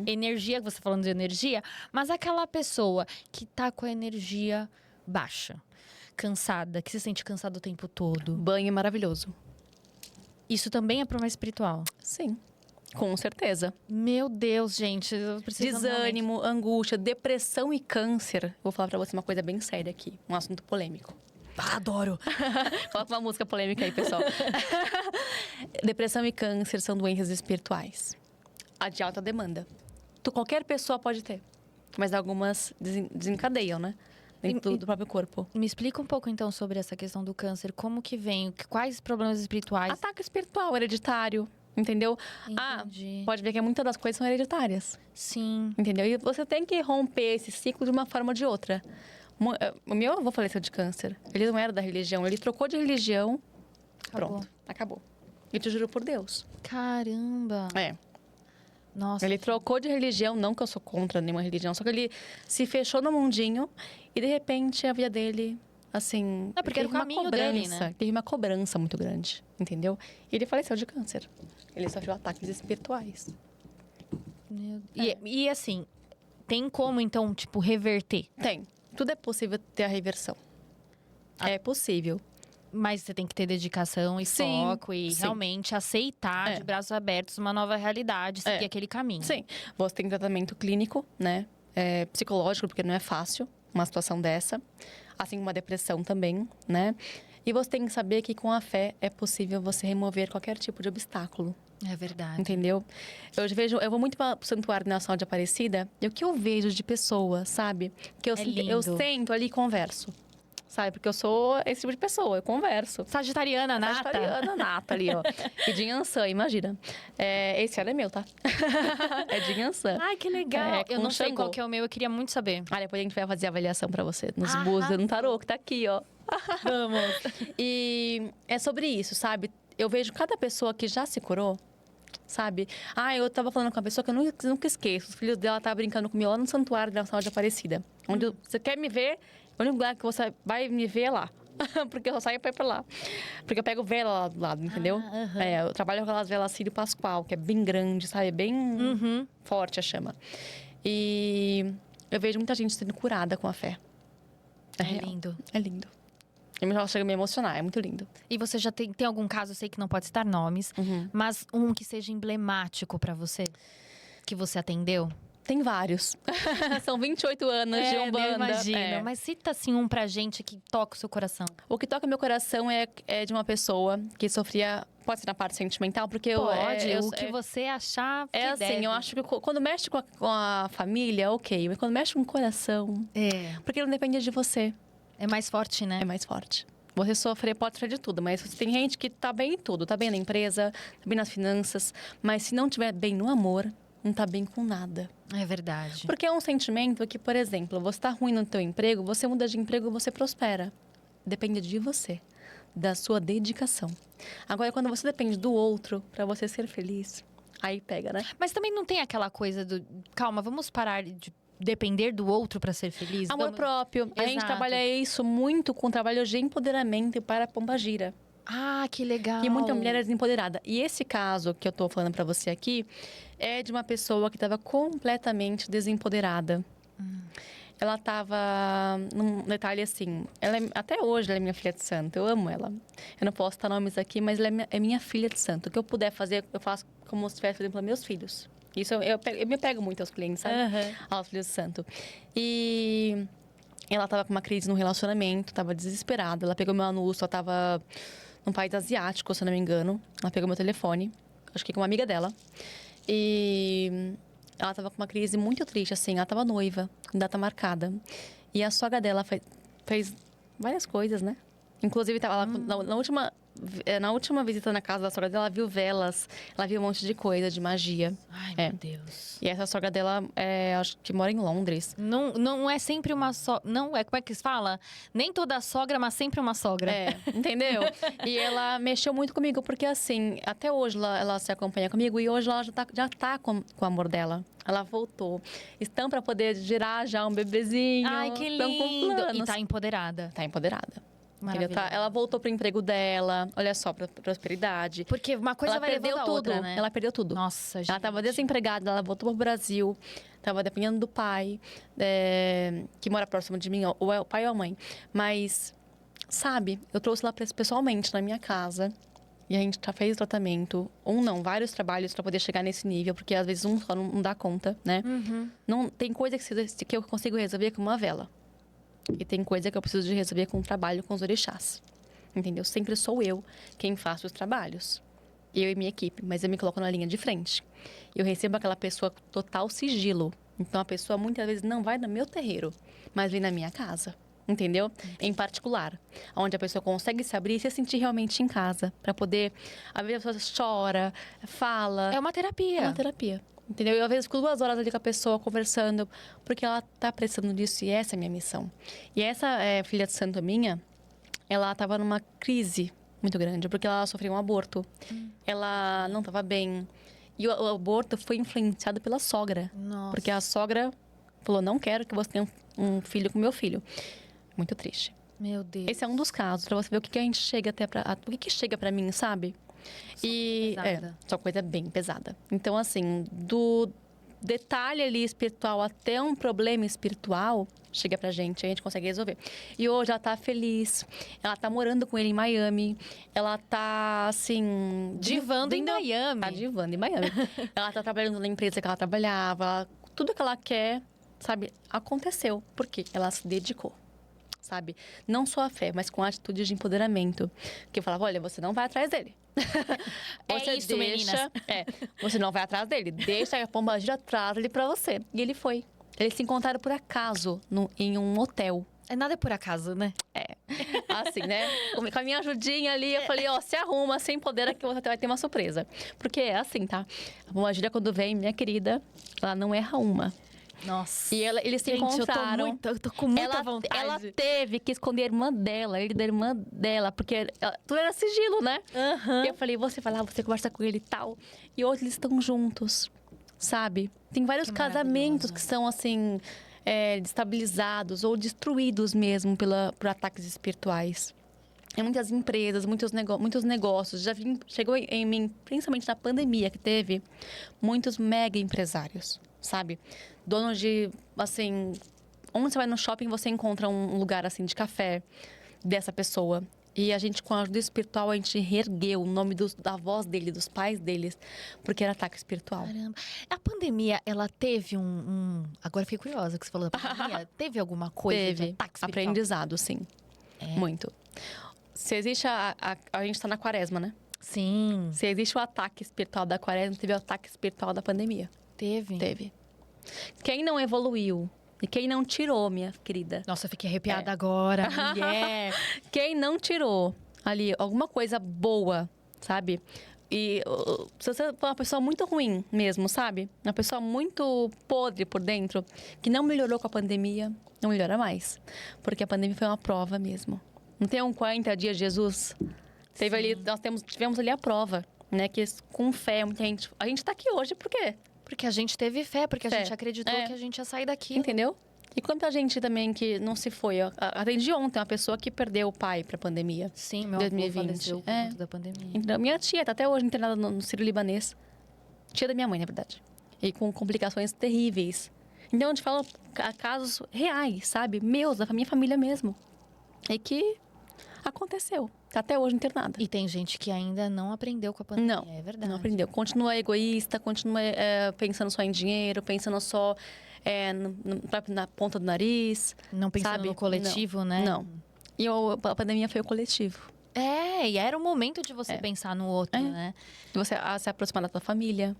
[SPEAKER 1] Energia, você falando de energia, mas aquela pessoa que tá com a energia baixa, cansada, que se sente cansada o tempo todo.
[SPEAKER 2] Banho é maravilhoso.
[SPEAKER 1] Isso também é problema espiritual?
[SPEAKER 2] Sim, com certeza.
[SPEAKER 1] Meu Deus, gente, eu preciso
[SPEAKER 2] Desânimo, angústia, depressão e câncer. Vou falar pra você uma coisa bem séria aqui, um assunto polêmico.
[SPEAKER 1] Adoro!
[SPEAKER 2] Coloca uma música polêmica aí, pessoal. Depressão e câncer são doenças espirituais. A de alta demanda. Qualquer pessoa pode ter. Mas algumas desencadeiam, né? Dentro do próprio corpo.
[SPEAKER 1] Me explica um pouco, então, sobre essa questão do câncer. Como que vem? Quais problemas espirituais?
[SPEAKER 2] Ataque espiritual, hereditário. Entendeu?
[SPEAKER 1] Entendi.
[SPEAKER 2] Pode ver que muitas das coisas são hereditárias.
[SPEAKER 1] Sim.
[SPEAKER 2] Entendeu? E você tem que romper esse ciclo de uma forma ou de outra. O meu avô faleceu de câncer. Ele não era da religião. Ele trocou de religião.
[SPEAKER 1] Acabou.
[SPEAKER 2] Pronto. Acabou. E te juro por Deus.
[SPEAKER 1] Caramba! Nossa.
[SPEAKER 2] Ele trocou de religião, não que eu sou contra nenhuma religião, só que ele se fechou no mundinho e de repente a vida dele, assim.
[SPEAKER 1] Porque era o caminho dele, né?
[SPEAKER 2] Teve uma cobrança muito grande, entendeu? E ele faleceu de câncer. Ele sofreu ataques espirituais.
[SPEAKER 1] E assim, tem como então, tipo, reverter?
[SPEAKER 2] Tem. Tudo é possível ter a reversão. É possível.
[SPEAKER 1] Mas você tem que ter dedicação e foco e realmente aceitar de braços abertos uma nova realidade, seguir aquele caminho.
[SPEAKER 2] Sim. Você tem tratamento clínico, né? Psicológico, porque não é fácil uma situação dessa. Assim como uma depressão também, né? E você tem que saber que com a fé é possível você remover qualquer tipo de obstáculo.
[SPEAKER 1] É verdade.
[SPEAKER 2] Entendeu? Eu vou muito para o Santuário Nacional de Aparecida e o que eu vejo de pessoas, sabe? Que eu sento ali e converso. sabe? Porque eu sou esse tipo de pessoa, eu converso.
[SPEAKER 1] Sagitariana, nata.
[SPEAKER 2] Sagitariana, nata ali, ó. E de Yansan, imagina. Esse ano é meu, tá? É de Yansan.
[SPEAKER 1] Ai, que legal. Eu
[SPEAKER 2] com
[SPEAKER 1] não sei
[SPEAKER 2] Xangô.
[SPEAKER 1] qual que é o meu, eu queria muito saber.
[SPEAKER 2] Depois a gente vai fazer a avaliação pra você. Nos
[SPEAKER 1] Arrasou.
[SPEAKER 2] búzios, no tarô, que tá aqui, ó.
[SPEAKER 1] Vamos.
[SPEAKER 2] E é sobre isso, sabe? Eu vejo cada pessoa que já se curou, sabe? Eu tava falando com uma pessoa que eu nunca esqueço. Os filhos dela estavam brincando comigo lá no santuário da Nossa Senhora de Aparecida. Onde você quer me ver, o único lugar que você vai me ver é lá. Porque eu só saio pra ir pra lá. Porque eu pego vela lá do lado, entendeu? Eu trabalho com aquelas velas Sírio Pascoal, que é bem grande, sabe? Bem forte a chama. E eu vejo muita gente sendo curada com a fé.
[SPEAKER 1] É
[SPEAKER 2] real.
[SPEAKER 1] lindo.
[SPEAKER 2] É lindo. Eu chego a me emocionar, é muito lindo.
[SPEAKER 1] E você já tem algum caso, eu sei que não pode citar nomes, mas um que seja emblemático pra você? Que você atendeu?
[SPEAKER 2] Tem vários. São 28 anos de Umbanda.
[SPEAKER 1] Eu imagino. Mas cita assim um pra gente que toca o seu coração.
[SPEAKER 2] O que toca meu coração é de uma pessoa que sofria... Pode ser na parte sentimental, porque
[SPEAKER 1] Pode, o que você achar que
[SPEAKER 2] assim,
[SPEAKER 1] deve.
[SPEAKER 2] eu acho que quando mexe com a família, ok. Mas quando mexe com o coração... Porque não depende de você.
[SPEAKER 1] É mais forte, né?
[SPEAKER 2] É mais forte. Você pode sofrer de tudo, mas tem gente que tá bem em tudo. Tá bem na empresa, tá bem nas finanças. Mas se não tiver bem no amor, não tá bem com nada.
[SPEAKER 1] É verdade.
[SPEAKER 2] Porque é um sentimento que, por exemplo, você tá ruim no teu emprego, você muda de emprego, você prospera. Depende de você, da sua dedicação. Agora, quando você depende do outro para você ser feliz, aí pega, né?
[SPEAKER 1] Mas também não tem aquela coisa do... Calma, vamos parar de depender do outro para ser feliz?
[SPEAKER 2] Amor próprio. A gente
[SPEAKER 1] Exato.
[SPEAKER 2] trabalha isso muito com o trabalho de empoderamento para a Pombagira.
[SPEAKER 1] Ah, que legal.
[SPEAKER 2] Que muita mulher é desempoderada. E esse caso que eu tô falando para você aqui é de uma pessoa que estava completamente desempoderada. Ela estava num detalhe assim, até hoje ela é minha filha de santo, eu amo ela. Eu não posso citar nomes aqui, mas ela é minha filha de santo. O que eu puder fazer, eu faço como se estivesse fazendo para meus filhos. Isso eu me pego muito aos clientes, sabe? Aos filhos de santo. E ela estava com uma crise no relacionamento, estava desesperada. Ela pegou meu anúncio, ela estava num país asiático, se eu não me engano. Ela pegou meu telefone, acho que com uma amiga dela. E ela estava com uma crise muito triste, assim. Ela estava noiva, com data marcada. E a sogra dela fez várias coisas, né? Inclusive, ela, na última visita na casa da sogra dela, ela viu velas. Ela viu um monte de coisa, de magia.
[SPEAKER 1] Ai, meu Deus.
[SPEAKER 2] E essa sogra dela, acho que mora em Londres.
[SPEAKER 1] Não é sempre uma sogra... Não, como é que se fala? Nem toda sogra, mas sempre uma sogra.
[SPEAKER 2] Entendeu? E ela mexeu muito comigo, porque assim, até hoje ela se acompanha comigo. E hoje ela já tá com o amor dela. Ela voltou. Estão para poder gerar já um bebezinho.
[SPEAKER 1] Ai, que
[SPEAKER 2] Estão com
[SPEAKER 1] lindo.
[SPEAKER 2] planos.
[SPEAKER 1] E tá empoderada.
[SPEAKER 2] Tá empoderada.
[SPEAKER 1] Maravilhosa.
[SPEAKER 2] Ela voltou pro emprego dela, olha só, pra prosperidade.
[SPEAKER 1] Porque uma coisa
[SPEAKER 2] Ela
[SPEAKER 1] vai
[SPEAKER 2] perdeu
[SPEAKER 1] levando a
[SPEAKER 2] tudo,
[SPEAKER 1] outra, né?
[SPEAKER 2] ela perdeu tudo.
[SPEAKER 1] Nossa, gente.
[SPEAKER 2] Ela estava desempregada, ela voltou pro Brasil, estava dependendo do pai, que mora próximo de mim, ou é o pai ou a mãe. Mas, sabe, eu trouxe ela pessoalmente na minha casa. E a gente já fez tratamento, vários trabalhos para poder chegar nesse nível, porque às vezes um só não dá conta, né? Não, tem coisa que eu consigo resolver com uma vela. E tem coisa que eu preciso de resolver com o trabalho com os orixás. Entendeu? Sempre sou eu quem faço os trabalhos. Eu e minha equipe, mas eu me coloco na linha de frente. Eu recebo aquela pessoa com total sigilo. Então a pessoa muitas vezes não vai no meu terreiro, mas vem na minha casa. Entendeu? Em particular, onde a pessoa consegue se abrir e se sentir realmente em casa. Para poder... Às vezes a pessoa chora, fala.
[SPEAKER 1] É uma terapia.
[SPEAKER 2] É uma terapia. Entendeu? Eu, às vezes, fico 2 horas ali com a pessoa, conversando, porque ela tá precisando disso e essa é a minha missão. E essa filha de santo minha, ela estava numa crise muito grande, porque ela sofreu um aborto. Ela não estava bem. E o aborto foi influenciado pela sogra.
[SPEAKER 1] Nossa.
[SPEAKER 2] Porque a sogra falou, não quero que você tenha um filho com meu filho. Muito triste.
[SPEAKER 1] Meu Deus.
[SPEAKER 2] Esse é um dos casos, pra você ver o que a gente chega até o que chega pra mim, sabe? Só coisa bem pesada. Então, assim, do detalhe ali espiritual até um problema espiritual, chega pra gente, a gente consegue resolver. E hoje ela tá feliz, ela tá morando com ele em Miami, ela tá, assim...
[SPEAKER 1] Divando em Miami.
[SPEAKER 2] Tá divando em Miami. Ela tá trabalhando na empresa que ela trabalhava, tudo que ela quer, sabe, aconteceu. Por quê? Ela se dedicou. Sabe? Não só a fé, mas com a atitude de empoderamento. Que eu falava, olha, você não vai atrás dele.
[SPEAKER 1] Você isso, meninas.
[SPEAKER 2] Você não vai atrás dele. Deixa a pombagira atrás ele pra você. E ele foi. Eles se encontraram por acaso em um hotel.
[SPEAKER 1] Nada é por acaso, né?
[SPEAKER 2] Assim, né? Com a minha ajudinha ali, eu falei, ó, se arruma, sem poder, aqui você vai ter uma surpresa. Porque é assim, tá? A Pombagira, quando vem, minha querida, ela não erra uma.
[SPEAKER 1] Nossa.
[SPEAKER 2] E eles se
[SPEAKER 1] Gente,
[SPEAKER 2] encontraram.
[SPEAKER 1] eu tô com muita vontade.
[SPEAKER 2] Ela teve que esconder a irmã dela, ele da irmã dela, porque tudo era sigilo, né?
[SPEAKER 1] Aham.
[SPEAKER 2] E eu falei, você vai lá, você conversa com ele e tal. E hoje eles estão juntos, sabe? Tem vários
[SPEAKER 1] Que
[SPEAKER 2] casamentos
[SPEAKER 1] maravilhoso.
[SPEAKER 2] que são assim, destabilizados ou destruídos mesmo por ataques espirituais. Em muitas empresas, muitos negócios. Chegou em mim, principalmente na pandemia que teve, muitos mega empresários, sabe? Donos de, assim... Onde você vai no shopping, você encontra um lugar, assim, de café dessa pessoa. E a gente, com a ajuda espiritual, a gente reergueu o nome da voz dele, dos pais deles, porque era ataque espiritual.
[SPEAKER 1] Caramba. A pandemia, ela teve Agora eu fiquei curiosa que você falou da pandemia. Teve alguma coisa de
[SPEAKER 2] Teve
[SPEAKER 1] ataque espiritual?
[SPEAKER 2] aprendizado, sim. Muito. Se existe a gente tá na quaresma, né?
[SPEAKER 1] Sim,
[SPEAKER 2] Se existe o ataque espiritual da quaresma, teve o ataque espiritual da pandemia.
[SPEAKER 1] teve.
[SPEAKER 2] Teve. Quem não evoluiu e quem não tirou, minha querida,
[SPEAKER 1] Nossa, eu fiquei arrepiada agora, mulher.
[SPEAKER 2] quem não tirou ali alguma coisa boa, sabe? E se você for uma pessoa muito ruim mesmo, sabe? Uma pessoa muito podre por dentro, que não melhorou com a pandemia, não melhora mais. Porque a pandemia foi uma prova mesmo. Não tem 40 dias de Jesus? Teve ali, tivemos ali a prova, né? Que com fé, muita gente... A gente tá aqui hoje por quê?
[SPEAKER 1] Porque a gente teve fé, porque a
[SPEAKER 2] Fé.
[SPEAKER 1] gente acreditou que a gente ia sair daqui.
[SPEAKER 2] Entendeu? E quanta gente também que não se foi. Eu atendi ontem uma pessoa que perdeu o pai pra pandemia.
[SPEAKER 1] Sim, meu
[SPEAKER 2] 2020.
[SPEAKER 1] avô faleceu por conta da pandemia.
[SPEAKER 2] Então, minha tia tá até hoje internada no Sírio-Libanês. Tia da minha mãe, na verdade. E com complicações terríveis. Então, a gente fala casos reais, sabe? Meus, da minha família mesmo. E que aconteceu. Tá até hoje internada.
[SPEAKER 1] E tem gente que ainda não aprendeu com a pandemia,
[SPEAKER 2] Não,
[SPEAKER 1] é verdade.
[SPEAKER 2] não aprendeu. Continua egoísta, continua pensando só em dinheiro, pensando só na ponta do nariz.
[SPEAKER 1] Não pensando
[SPEAKER 2] sabe?
[SPEAKER 1] no coletivo, né?
[SPEAKER 2] Não. E a pandemia foi o coletivo.
[SPEAKER 1] É, e era o momento de você pensar no outro, né?
[SPEAKER 2] De você se aproximar da tua família,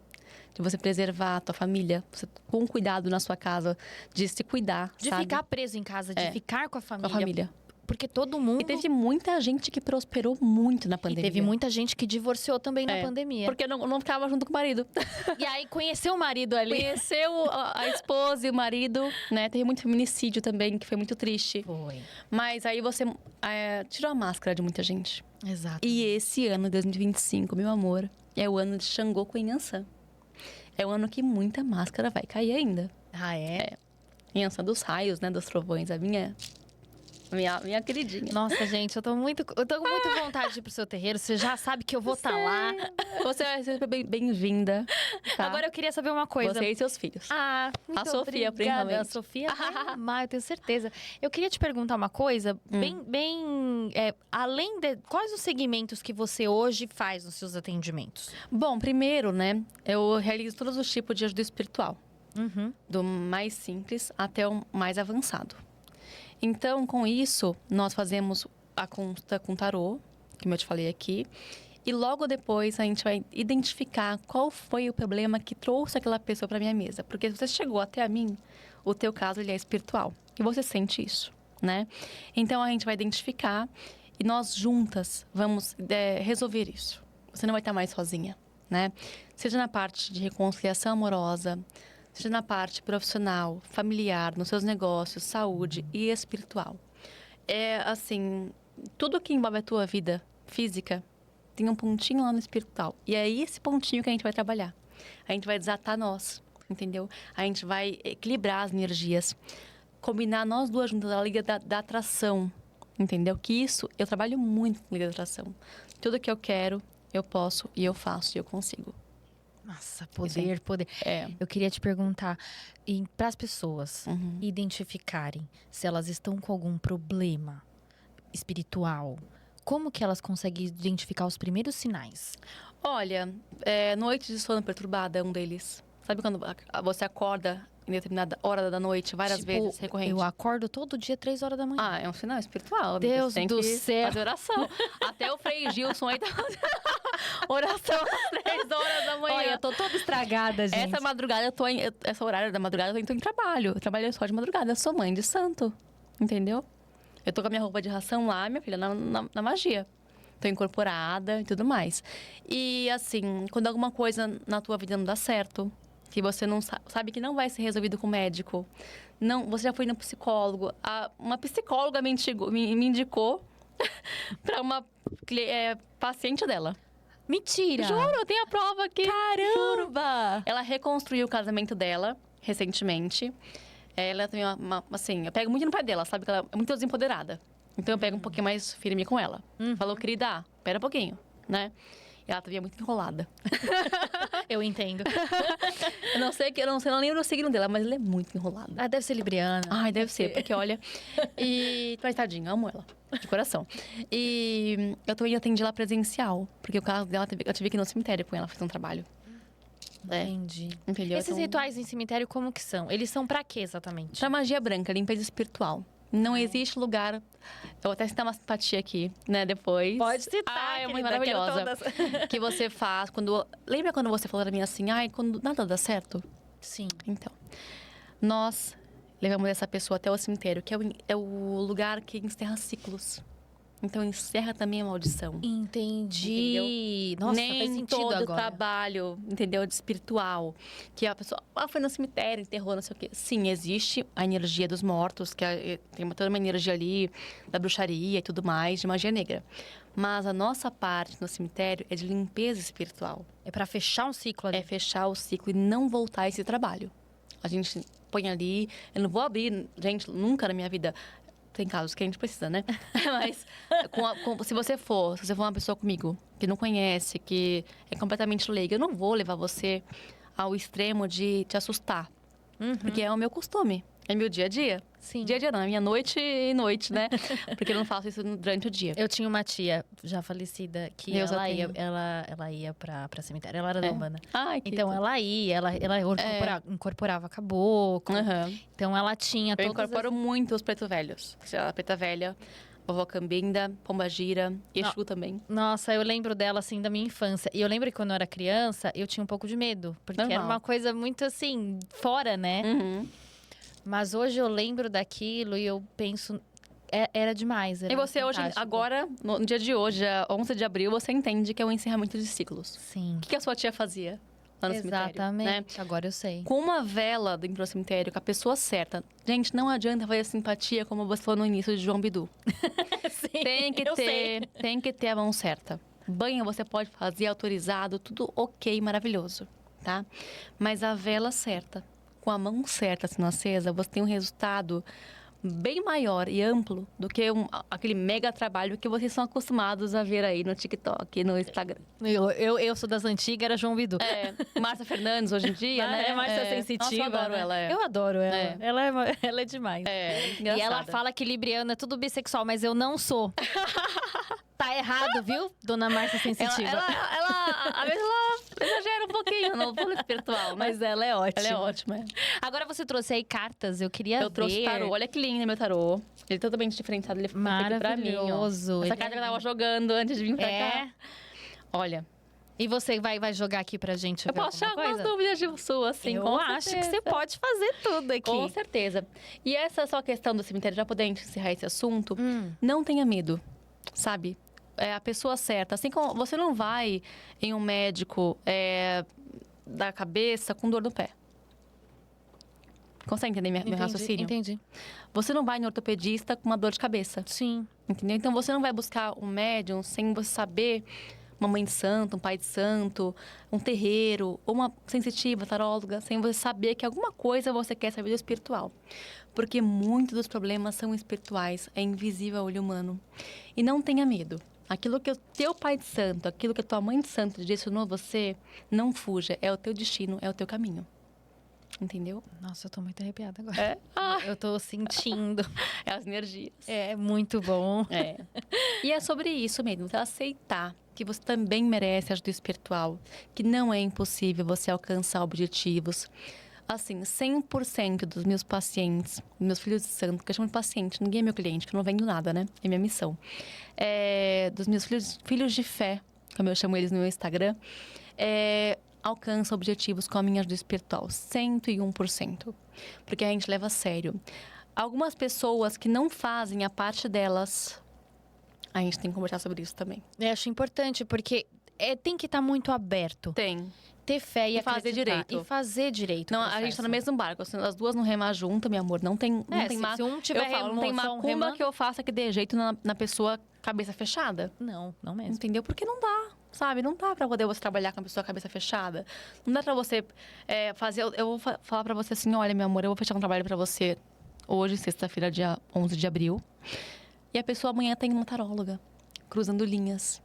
[SPEAKER 2] de você preservar a tua família, você, com cuidado na sua casa, de se cuidar,
[SPEAKER 1] De
[SPEAKER 2] sabe?
[SPEAKER 1] ficar preso em casa, de ficar com a
[SPEAKER 2] Com
[SPEAKER 1] família.
[SPEAKER 2] a família.
[SPEAKER 1] Porque todo mundo...
[SPEAKER 2] E teve muita gente que prosperou muito na
[SPEAKER 1] E
[SPEAKER 2] pandemia.
[SPEAKER 1] teve muita gente que divorciou também na pandemia.
[SPEAKER 2] Porque não ficava junto com o marido.
[SPEAKER 1] E aí conheceu o marido ali.
[SPEAKER 2] Conheceu a esposa e o marido, né? Teve muito feminicídio também, que foi muito triste.
[SPEAKER 1] Foi.
[SPEAKER 2] Mas aí você tirou a máscara de muita gente.
[SPEAKER 1] Exato.
[SPEAKER 2] E esse ano, 2025, meu amor, é o ano de Xangô com Inhansã. É o ano que muita máscara vai cair ainda.
[SPEAKER 1] Ah, é?
[SPEAKER 2] Inhansã dos raios, né? Dos trovões. A minha queridinha.
[SPEAKER 1] Nossa, gente, eu tô com muita vontade de ir pro seu terreiro. Você já sabe que eu vou estar lá.
[SPEAKER 2] Você vai ser bem-vinda. Tá?
[SPEAKER 1] Agora eu queria saber uma coisa.
[SPEAKER 2] Você e seus filhos.
[SPEAKER 1] Ah, muito
[SPEAKER 2] A Sofia,
[SPEAKER 1] obrigada.
[SPEAKER 2] principalmente.
[SPEAKER 1] A Sofia vai amar, eu tenho certeza. Eu queria te perguntar uma coisa, além de... Quais os segmentos que você hoje faz nos seus atendimentos?
[SPEAKER 2] Bom, primeiro, né? Eu realizo todos os tipos de ajuda espiritual.
[SPEAKER 1] Uhum.
[SPEAKER 2] Do mais simples até o mais avançado. Então, com isso, nós fazemos a consulta com tarô, como eu te falei aqui. E logo depois, a gente vai identificar qual foi o problema que trouxe aquela pessoa para minha mesa. Porque se você chegou até a mim, o teu caso ele é espiritual. E você sente isso, né? Então, a gente vai identificar e nós juntas vamos resolver isso. Você não vai estar mais sozinha, né? Seja na parte de reconciliação amorosa, seja na parte profissional, familiar, nos seus negócios, saúde e espiritual. É assim, tudo que envolve a tua vida física tem um pontinho lá no espiritual. E é esse pontinho que a gente vai trabalhar. A gente vai desatar nós, entendeu? A gente vai equilibrar as energias, combinar nós duas juntas, a liga da atração, entendeu? Que isso, eu trabalho muito com liga da atração. Tudo que eu quero, eu posso e eu faço e eu consigo.
[SPEAKER 1] Nossa, poder.
[SPEAKER 2] É.
[SPEAKER 1] Eu queria te perguntar, para as pessoas identificarem se elas estão com algum problema espiritual, como que elas conseguem identificar os primeiros sinais?
[SPEAKER 2] Olha, noite de sono perturbada é um deles. Sabe quando você acorda em determinada hora da noite, várias vezes, recorrente?
[SPEAKER 1] Eu acordo todo dia, 3 horas da manhã.
[SPEAKER 2] Ah, é um sinal espiritual.
[SPEAKER 1] Deus
[SPEAKER 2] Você tem
[SPEAKER 1] do
[SPEAKER 2] que
[SPEAKER 1] céu.
[SPEAKER 2] fazer oração. Até o Frei Gilson aí tá fazendo oração às 3 horas da manhã.
[SPEAKER 1] Olha, eu tô toda estragada, gente.
[SPEAKER 2] Essa madrugada, essa horário da madrugada, eu tô em trabalho. Eu trabalho só de madrugada. Eu sou mãe de santo, entendeu? Eu tô com a minha roupa de ração lá, minha filha, na magia. Tô incorporada e tudo mais. E assim, quando alguma coisa na tua vida não dá certo, que você não sabe que não vai ser resolvido com o médico, não, você já foi no psicólogo, uma psicóloga me indicou para uma paciente dela.
[SPEAKER 1] Mentira!
[SPEAKER 2] Juro, tem a prova aqui.
[SPEAKER 1] Caramba!
[SPEAKER 2] Ela reconstruiu o casamento dela recentemente. Ela tem assim, eu pego muito no pé dela, sabe? Que ela é muito desempoderada. Então eu pego um pouquinho mais firme com ela. Falou, querida, espera um pouquinho, né? E ela também é muito enrolada.
[SPEAKER 1] Eu entendo.
[SPEAKER 2] Eu não lembro o signo dela, mas ela é muito enrolada.
[SPEAKER 1] Ah, deve ser libriana.
[SPEAKER 2] Ai, deve ser, porque olha. Mas tadinha, amo ela, de coração. E eu também atendi ela presencial, porque o caso dela, eu tive que ir no cemitério com ela fazer um trabalho.
[SPEAKER 1] Entendi.
[SPEAKER 2] Entendeu?
[SPEAKER 1] Esses
[SPEAKER 2] Então,
[SPEAKER 1] rituais em cemitério, como que são? Eles são pra quê exatamente?
[SPEAKER 2] pra magia branca, limpeza espiritual. Não existe lugar. Eu vou até citar uma simpatia aqui, né? Depois.
[SPEAKER 1] Pode citar,
[SPEAKER 2] Ah, é muito
[SPEAKER 1] querida, quero
[SPEAKER 2] maravilhosa. Que você faz quando. Lembra quando você falou pra mim assim, ai, quando nada dá certo?
[SPEAKER 1] Sim.
[SPEAKER 2] Então. Nós levamos essa pessoa até o cemitério, que é o lugar que encerra ciclos. Então encerra também a maldição.
[SPEAKER 1] Entendi. Nossa,
[SPEAKER 2] Nem
[SPEAKER 1] faz sentido
[SPEAKER 2] todo
[SPEAKER 1] agora.
[SPEAKER 2] trabalho, entendeu? De espiritual. Que a pessoa foi no cemitério, enterrou, não sei o quê. Sim, existe a energia dos mortos, que tem toda uma energia ali da bruxaria e tudo mais, de magia negra. Mas a nossa parte no cemitério é de limpeza espiritual.
[SPEAKER 1] É pra fechar um ciclo ali.
[SPEAKER 2] É fechar o ciclo e não voltar a esse trabalho. A gente põe ali... Eu não vou abrir, gente, nunca na minha vida... Tem casos que a gente precisa, né? Mas se você for uma pessoa comigo que não conhece, que é completamente leiga, eu não vou levar você ao extremo de te assustar. Porque é o meu costume. É meu dia a dia.
[SPEAKER 1] Sim.
[SPEAKER 2] Dia a dia não, é minha noite e noite, né? Porque eu não faço isso durante o dia.
[SPEAKER 1] Eu tinha uma tia já falecida que
[SPEAKER 2] Deus a
[SPEAKER 1] ela ia pra cemitério. Ela era da Umbanda.
[SPEAKER 2] Ai, que
[SPEAKER 1] Então ela ia, ela incorporava caboclo.
[SPEAKER 2] Aham.
[SPEAKER 1] Então ela tinha
[SPEAKER 2] Eu
[SPEAKER 1] todas
[SPEAKER 2] incorporo muito os preto velhos. A preta velha, vovó Cambinda, Pombagira, Exu também.
[SPEAKER 1] Nossa, eu lembro dela, assim, da minha infância. E eu lembro que quando eu era criança, eu tinha um pouco de medo. Porque era
[SPEAKER 2] Normal.
[SPEAKER 1] uma coisa muito, assim, fora, né?
[SPEAKER 2] Uhum.
[SPEAKER 1] Mas hoje eu lembro daquilo e eu penso... Era demais, era
[SPEAKER 2] E você hoje,
[SPEAKER 1] fantástico.
[SPEAKER 2] agora, no dia de hoje, dia 11 de abril, você entende que é o encerramento de ciclos.
[SPEAKER 1] Sim.
[SPEAKER 2] O que a sua tia fazia lá no cemitério?
[SPEAKER 1] Exatamente.
[SPEAKER 2] Né?
[SPEAKER 1] Agora eu sei.
[SPEAKER 2] Com uma vela dentro do cemitério, com a pessoa certa. Gente, não adianta fazer simpatia como você falou no início de João Bidu.
[SPEAKER 1] Sim,
[SPEAKER 2] Tem que ter a mão certa. Banho você pode fazer autorizado, tudo ok, maravilhoso, tá? Mas a vela certa, com a mão certa sendo acesa, você tem um resultado bem maior e amplo do que aquele mega trabalho que vocês são acostumados a ver aí no TikTok, no Instagram.
[SPEAKER 1] Eu sou das antigas, era João Bidu.
[SPEAKER 2] Márcia Fernandes hoje em dia, né?
[SPEAKER 1] É Márcia Sensitiva.
[SPEAKER 2] Nossa, eu adoro
[SPEAKER 1] né?
[SPEAKER 2] ela.
[SPEAKER 1] Eu adoro ela.
[SPEAKER 2] É.
[SPEAKER 1] Ela é demais.
[SPEAKER 2] É,
[SPEAKER 1] E ela fala que libriana é tudo bissexual, mas eu não sou. Tá errado, viu, dona Márcia Sensitiva?
[SPEAKER 2] Às vezes ela exagera um pouquinho no pulo espiritual, né?
[SPEAKER 1] Mas ela é ótima.
[SPEAKER 2] Ela é ótima, é.
[SPEAKER 1] Agora você trouxe aí cartas, eu queria ver.
[SPEAKER 2] Eu trouxe tarô. Olha que lindo meu tarô. Ele é totalmente diferenciado, ele foi feito pra mim, ó.
[SPEAKER 1] Maravilhoso.
[SPEAKER 2] Essa
[SPEAKER 1] Ele
[SPEAKER 2] carta
[SPEAKER 1] é
[SPEAKER 2] que eu tava jogando antes de vir pra
[SPEAKER 1] É.
[SPEAKER 2] cá. Olha,
[SPEAKER 1] E você vai jogar aqui pra gente
[SPEAKER 2] eu
[SPEAKER 1] ver
[SPEAKER 2] posso
[SPEAKER 1] alguma
[SPEAKER 2] achar umas
[SPEAKER 1] coisa?
[SPEAKER 2] dúvidas de sua, assim,
[SPEAKER 1] Eu
[SPEAKER 2] com
[SPEAKER 1] acho que você
[SPEAKER 2] certeza.
[SPEAKER 1] pode fazer tudo aqui.
[SPEAKER 2] Com certeza. E essa só questão do cemitério, já podendo encerrar esse assunto,
[SPEAKER 1] Hum.
[SPEAKER 2] não tenha medo, sabe? É a pessoa certa. Assim como você não vai em um médico da cabeça com dor no pé. Consegue entender meu raciocínio?
[SPEAKER 1] Entendi.
[SPEAKER 2] Você não vai no ortopedista com uma dor de cabeça.
[SPEAKER 1] Sim.
[SPEAKER 2] Entendeu? Então você não vai buscar um médium sem você saber uma mãe de santo, um pai de santo, um terreiro, ou uma sensitiva, taróloga, sem você saber que alguma coisa você quer saber do espiritual. Porque muitos dos problemas são espirituais, é invisível ao olho humano. E não tenha medo. Aquilo que o teu pai de santo, aquilo que a tua mãe de santo direcionou a você, não fuja. É o teu destino, é o teu caminho. Entendeu?
[SPEAKER 1] Nossa, eu tô muito arrepiada agora.
[SPEAKER 2] É. Ah,
[SPEAKER 1] Eu tô sentindo.
[SPEAKER 2] é as energias.
[SPEAKER 1] É muito bom.
[SPEAKER 2] É. E é sobre isso mesmo, você aceitar que você também merece ajuda espiritual, que não é impossível você alcançar objetivos. Assim, 100% dos meus pacientes, meus filhos de santo, que eu chamo de paciente, ninguém é meu cliente, que eu não vendo nada, né? É minha missão. Dos meus filhos de fé, como eu chamo eles no meu Instagram, alcançam objetivos com a minha ajuda espiritual, 101%. Porque a gente leva a sério. algumas pessoas que não fazem a parte delas, a gente tem que conversar sobre isso também.
[SPEAKER 1] Eu acho importante, porque tem que estar muito aberto.
[SPEAKER 2] Tem.
[SPEAKER 1] Ter fé e
[SPEAKER 2] fazer
[SPEAKER 1] acreditar.
[SPEAKER 2] direito.
[SPEAKER 1] E fazer direito.
[SPEAKER 2] Não, a gente tá no mesmo barco. Se as duas não remar junto, meu amor, não tem
[SPEAKER 1] se um tiver
[SPEAKER 2] não tem
[SPEAKER 1] só um
[SPEAKER 2] macumba
[SPEAKER 1] remando...
[SPEAKER 2] que eu faça que dê jeito na pessoa cabeça fechada.
[SPEAKER 1] Não mesmo.
[SPEAKER 2] Entendeu? Porque não dá, sabe? Não dá pra poder você trabalhar com a pessoa cabeça fechada. Não dá pra você fazer... Eu vou falar pra você assim, olha, meu amor, eu vou fechar um trabalho pra você hoje, sexta-feira, dia 11 de abril. E a pessoa amanhã tem uma taróloga, cruzando linhas.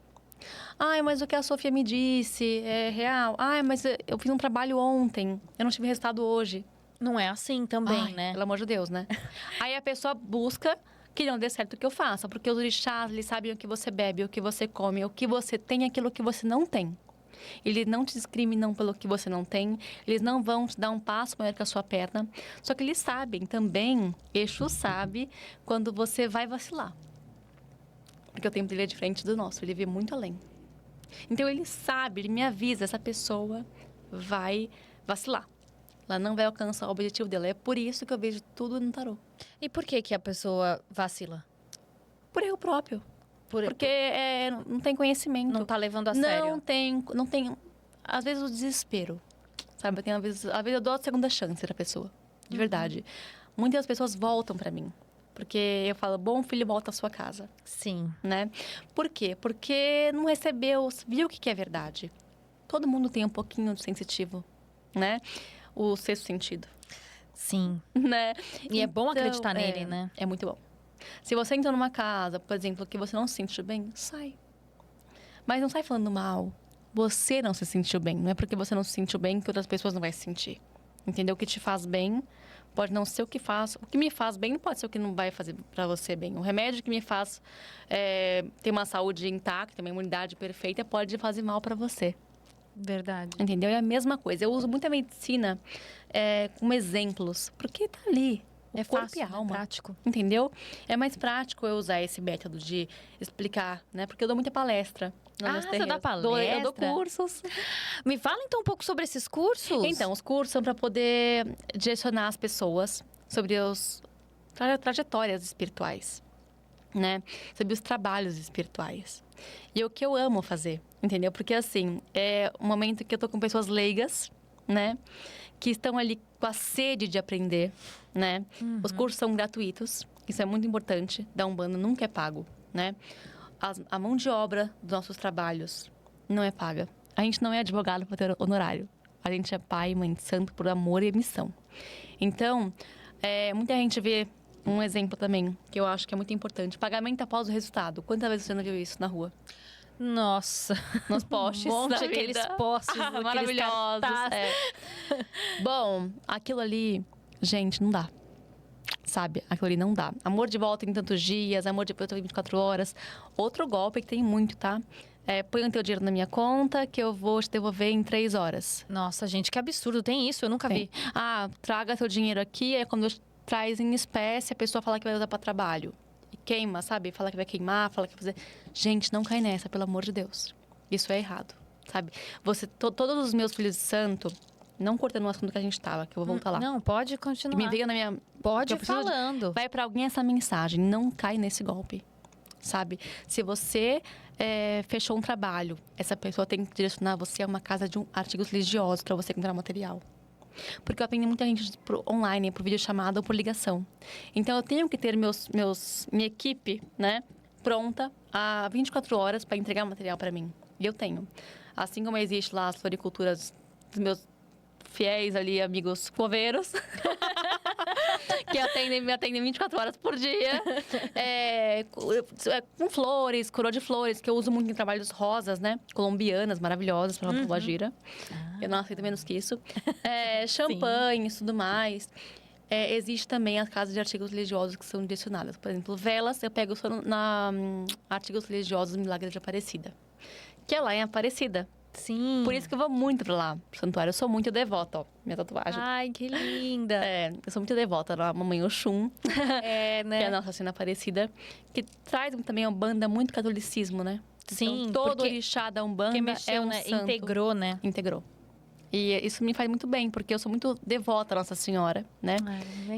[SPEAKER 2] Ai, mas o que a Sofia me disse é real. Ai, mas eu fiz um trabalho ontem, eu não tive resultado hoje.
[SPEAKER 1] Não é assim também,
[SPEAKER 2] Ai,
[SPEAKER 1] né?
[SPEAKER 2] Pelo amor de Deus, né? Aí a pessoa busca que não dê certo o que eu faça. Porque os orixás, eles sabem o que você bebe, o que você come, o que você tem e aquilo que você não tem. Eles não te discriminam pelo que você não tem. Eles não vão te dar um passo maior que a sua perna. Só que eles sabem também, Exu sabe, quando você vai vacilar. Porque o tempo dele é diferente do nosso, ele vê muito além. Então ele sabe, ele me avisa, essa pessoa vai vacilar. Ela não vai alcançar o objetivo dela. É por isso que eu vejo tudo no tarô.
[SPEAKER 1] E por que a pessoa vacila?
[SPEAKER 2] Por erro próprio. Porque não tem conhecimento.
[SPEAKER 1] Não tá levando a sério.
[SPEAKER 2] Não tem. Às vezes o desespero. Sabe? Às vezes eu dou a segunda chance pra pessoa. De verdade. Muitas pessoas voltam pra mim. Porque eu falo, bom filho, volta à sua casa.
[SPEAKER 1] Sim.
[SPEAKER 2] Né? Por quê? Porque não recebeu, viu o que é verdade. Todo mundo tem um pouquinho de sensitivo, né? O sexto sentido.
[SPEAKER 1] Sim.
[SPEAKER 2] Né?
[SPEAKER 1] E é bom acreditar nele, né?
[SPEAKER 2] É muito bom. Se você entra numa casa, por exemplo, que você não se sentiu bem, sai. Mas não sai falando mal. Você não se sentiu bem. Não é porque você não se sentiu bem que outras pessoas não vão se sentir. Entendeu? O que te faz bem pode não ser o que faz. O que me faz bem não pode ser o que não vai fazer pra você bem. O remédio que me faz ter uma saúde intacta, uma imunidade perfeita, pode fazer mal pra você.
[SPEAKER 1] Verdade.
[SPEAKER 2] Entendeu? É a mesma coisa. Eu uso muito a medicina como exemplos. Porque tá ali. É corpo e alma.
[SPEAKER 1] É prático.
[SPEAKER 2] Entendeu? É mais prático eu usar esse método de explicar, né? Porque eu dou muita palestra.
[SPEAKER 1] Você dá palestra?
[SPEAKER 2] Eu dou cursos.
[SPEAKER 1] Me fala então um pouco sobre esses cursos.
[SPEAKER 2] Então, os cursos são para poder direcionar as pessoas sobre as trajetórias espirituais, né? Sobre os trabalhos espirituais. E é o que eu amo fazer, entendeu? Porque, assim, é um momento que eu tô com pessoas leigas, né? Que estão ali com a sede de aprender, né? Os cursos são gratuitos, isso é muito importante. Da Umbanda nunca é pago, né? A mão de obra dos nossos trabalhos não é paga. A gente não é advogado para ter honorário. A gente é pai, mãe de santo por amor e missão. Então, muita gente vê um exemplo também, que eu acho que é muito importante. Pagamento após o resultado. Quantas vezes você não viu isso na rua?
[SPEAKER 1] Nossa.
[SPEAKER 2] Nos postes
[SPEAKER 1] monte
[SPEAKER 2] da
[SPEAKER 1] aqueles
[SPEAKER 2] vida.
[SPEAKER 1] postes,
[SPEAKER 2] Maravilhosos. Bom, aquilo ali, gente, não dá. Sabe? Aquilo ali não dá. Amor de volta em tantos dias, amor de volta em 24 horas. Outro golpe que tem muito, tá? Põe o teu dinheiro na minha conta que eu vou te devolver em 3 horas.
[SPEAKER 1] Nossa, gente, que absurdo. Tem isso? Eu nunca vi.
[SPEAKER 2] Traga teu dinheiro aqui. Aí quando traz em espécie, a pessoa fala que vai usar para trabalho. E queima, sabe? Fala que vai queimar, fala que vai fazer... Gente, não cai nessa, pelo amor de Deus. Isso é errado, sabe? Todos os meus filhos de santo... Não cortando o assunto que a gente tava, que eu vou voltar lá.
[SPEAKER 1] Não, pode continuar.
[SPEAKER 2] Me veio na minha...
[SPEAKER 1] Pode ir falando.
[SPEAKER 2] Vai pra alguém essa mensagem. Não cai nesse golpe, sabe? Se você fechou um trabalho, essa pessoa tem que direcionar você a uma casa de artigos religiosos para você comprar material. Porque eu atendo muita gente online, por videochamada ou por ligação. Então, eu tenho que ter minha equipe, né, pronta há 24 horas para entregar material para mim. E eu tenho. Assim como existe lá as floriculturas dos meus fiéis ali, amigos coveiros, que me atendem 24 horas por dia. Com flores, coroa de flores, que eu uso muito em trabalhos rosas, né? Colombianas, maravilhosas, para uma gira. Eu não aceito menos que isso. Champanhes, tudo mais. Existe também as casas de artigos religiosos que são direcionadas. Por exemplo, velas, eu pego só na artigos religiosos do Milagre de Aparecida. Que é lá em Aparecida.
[SPEAKER 1] Sim.
[SPEAKER 2] Por isso que eu vou muito pra lá, pro santuário. Eu sou muito devota, ó, minha tatuagem.
[SPEAKER 1] Ai, que linda.
[SPEAKER 2] Eu sou muito devota da Mamãe Oxum.
[SPEAKER 1] Né?
[SPEAKER 2] Que é a Nossa Senhora Aparecida. Que traz também a Umbanda muito catolicismo, né?
[SPEAKER 1] Sim,
[SPEAKER 2] então, todo orixá da Umbanda
[SPEAKER 1] mexeu,
[SPEAKER 2] é um
[SPEAKER 1] né?
[SPEAKER 2] santo.
[SPEAKER 1] Integrou, né?
[SPEAKER 2] Integrou. E isso me faz muito bem, porque eu sou muito devota à Nossa Senhora, né?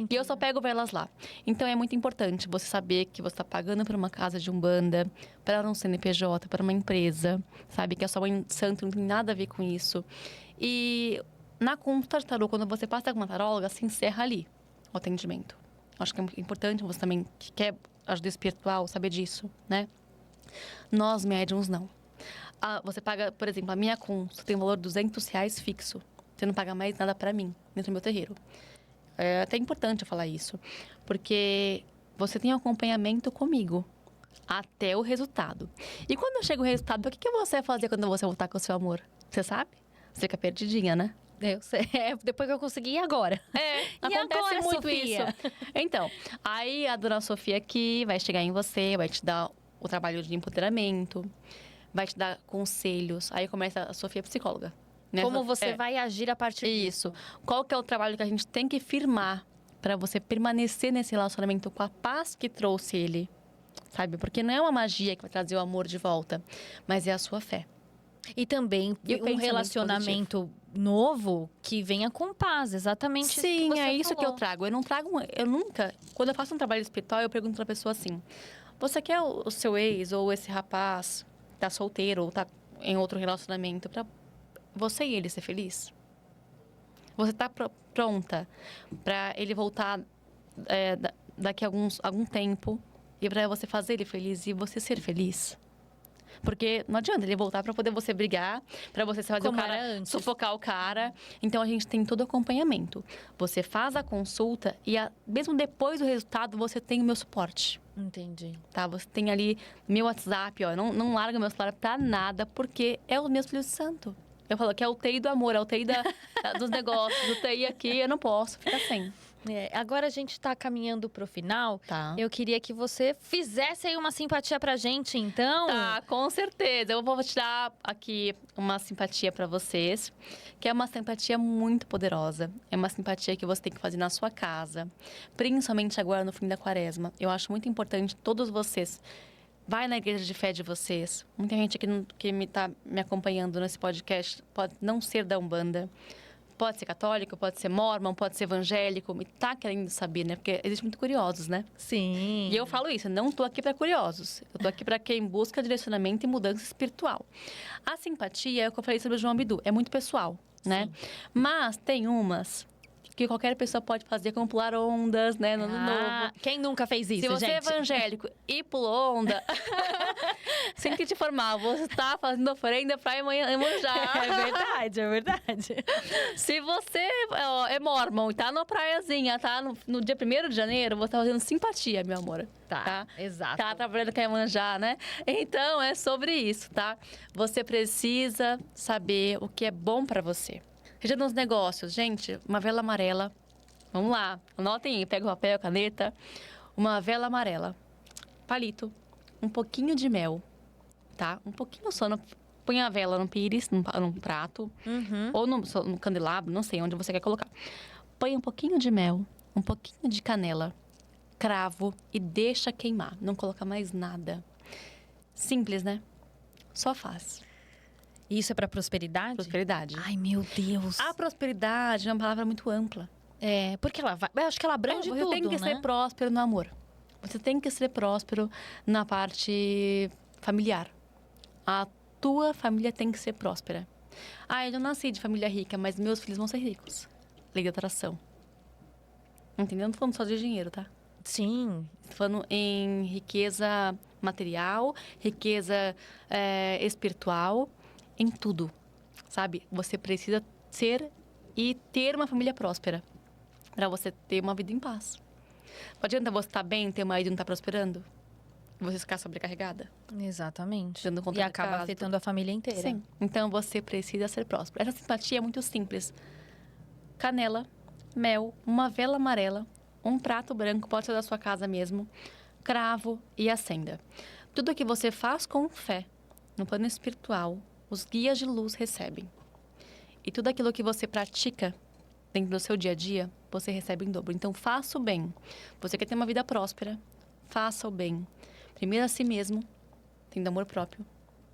[SPEAKER 2] E eu só pego velas lá. Então é muito importante você saber que você está pagando por uma casa de umbanda, para um CNPJ, para uma empresa, sabe? Que a sua mãe santa não tem nada a ver com isso. E na consulta de tarô, quando você passa com uma taróloga, se encerra ali o atendimento. Acho que é importante você também, que quer ajuda espiritual, saber disso, né? Nós, médiums, não. Você paga, por exemplo, a minha consulta tem um valor de R$200 fixo. Você não paga mais nada para mim, dentro do meu terreiro. É até importante eu falar isso, porque você tem um acompanhamento comigo até o resultado. E quando chega o resultado, o que você vai fazer quando você voltar com o seu amor? Você sabe? Você fica perdidinha, né?
[SPEAKER 1] Eu sei. Depois que eu consegui, e agora?
[SPEAKER 2] Acontece
[SPEAKER 1] agora,
[SPEAKER 2] muito
[SPEAKER 1] Sofia?
[SPEAKER 2] isso. Então, aí a dona Sofia aqui vai chegar em você, vai te dar o trabalho de empoderamento, vai te dar conselhos. Aí começa a Sofia psicóloga. Né?
[SPEAKER 1] Como você vai agir a partir disso?
[SPEAKER 2] Isso. Qual que é o trabalho que a gente tem que firmar para você permanecer nesse relacionamento com a paz que trouxe ele? Sabe? Porque não é uma magia que vai trazer o amor de volta, mas é a sua fé.
[SPEAKER 1] E também um relacionamento novo que venha com paz, exatamente isso que
[SPEAKER 2] Sim,
[SPEAKER 1] você
[SPEAKER 2] é isso
[SPEAKER 1] falou.
[SPEAKER 2] que eu trago. Eu nunca, quando eu faço um trabalho espiritual, eu pergunto pra pessoa assim: você quer o seu ex ou esse rapaz tá solteiro ou tá em outro relacionamento pra você e ele ser feliz? Você tá pronta pra ele voltar daqui a algum tempo e pra você fazer ele feliz e você ser feliz? Porque não adianta ele voltar pra poder você brigar, pra você fazer
[SPEAKER 1] Como
[SPEAKER 2] o cara
[SPEAKER 1] era antes.
[SPEAKER 2] sufocar o cara. Então a gente tem todo o acompanhamento. Você faz a consulta e mesmo depois do resultado você tem o meu suporte.
[SPEAKER 1] Entendi.
[SPEAKER 2] Tá? Você tem ali meu WhatsApp, ó. Não larga meu celular pra nada, porque é o meu Espírito Santo. Eu falo que é o TI do amor, é o TI dos negócios, o TI aqui, eu não posso ficar sem.
[SPEAKER 1] Agora a gente tá caminhando pro final.
[SPEAKER 2] Tá.
[SPEAKER 1] Eu queria que você fizesse aí uma simpatia pra gente, então.
[SPEAKER 2] Tá, com certeza. Eu vou te dar aqui uma simpatia pra vocês, que é uma simpatia muito poderosa. É uma simpatia que você tem que fazer na sua casa, principalmente agora no fim da quaresma. Eu acho muito importante todos vocês. Vai na igreja de fé de vocês. Muita gente aqui que tá me acompanhando nesse podcast pode não ser da Umbanda. Pode ser católico, pode ser mórmon, pode ser evangélico. E tá querendo saber, né? Porque existem muito curiosos, né?
[SPEAKER 1] Sim.
[SPEAKER 2] E eu falo isso, eu não tô aqui para curiosos. Eu tô aqui para quem busca direcionamento e mudança espiritual. A simpatia, é o que eu falei sobre o João Bidu, é muito pessoal, né? Mas tem umas que qualquer pessoa pode fazer, como pular ondas, né? No ano novo.
[SPEAKER 1] Quem nunca fez isso,
[SPEAKER 2] Se você
[SPEAKER 1] gente?
[SPEAKER 2] é evangélico e pulou onda, sem que te informar, você tá fazendo oferenda pra Iemanjá.
[SPEAKER 1] É verdade, é verdade.
[SPEAKER 2] Se você é mórmon e tá na praiazinha, tá no dia 1º de janeiro, você tá fazendo simpatia, meu amor. Tá?
[SPEAKER 1] Exato.
[SPEAKER 2] Tá trabalhando com a Iemanjá, né? Então, é sobre isso, tá? Você precisa saber o que é bom pra você. Seja nos negócios, gente, uma vela amarela. Vamos lá, anotem aí, pega o papel, a caneta. Uma vela amarela, palito, um pouquinho de mel, tá? Um pouquinho só. Põe a vela no pires, num prato, ou no candelabro, não sei onde você quer colocar. Põe um pouquinho de mel, um pouquinho de canela, cravo e deixa queimar. Não coloca mais nada. Simples, né? Só faz.
[SPEAKER 1] Isso é pra prosperidade?
[SPEAKER 2] Prosperidade.
[SPEAKER 1] Ai, meu Deus.
[SPEAKER 2] A prosperidade é uma palavra muito ampla.
[SPEAKER 1] Porque ela vai. Eu acho que ela abrange
[SPEAKER 2] Você
[SPEAKER 1] tudo,
[SPEAKER 2] tem que
[SPEAKER 1] né?
[SPEAKER 2] ser próspero no amor. Você tem que ser próspero na parte familiar. A tua família tem que ser próspera. Eu não nasci de família rica, mas meus filhos vão ser ricos. Lei da atração. Entendeu? Não tô falando só de dinheiro, tá?
[SPEAKER 1] Sim.
[SPEAKER 2] Tô falando em riqueza material, riqueza espiritual, em tudo, sabe? Você precisa ser e ter uma família próspera para você ter uma vida em paz. Não adianta você estar bem, ter uma vida e não estar prosperando, e você ficar sobrecarregada.
[SPEAKER 1] Exatamente.
[SPEAKER 2] Dando conta
[SPEAKER 1] E
[SPEAKER 2] de
[SPEAKER 1] acaba
[SPEAKER 2] casa,
[SPEAKER 1] afetando a família inteira.
[SPEAKER 2] Sim. Então você precisa ser próspero. Essa simpatia é muito simples. Canela, mel, uma vela amarela, um prato branco, pode ser da sua casa mesmo, cravo e acenda. Tudo que você faz com fé, no plano espiritual, os guias de luz recebem. E tudo aquilo que você pratica dentro do seu dia a dia, você recebe em dobro. Então, faça o bem. Você quer ter uma vida próspera, faça o bem. Primeiro a si mesmo, tendo amor próprio,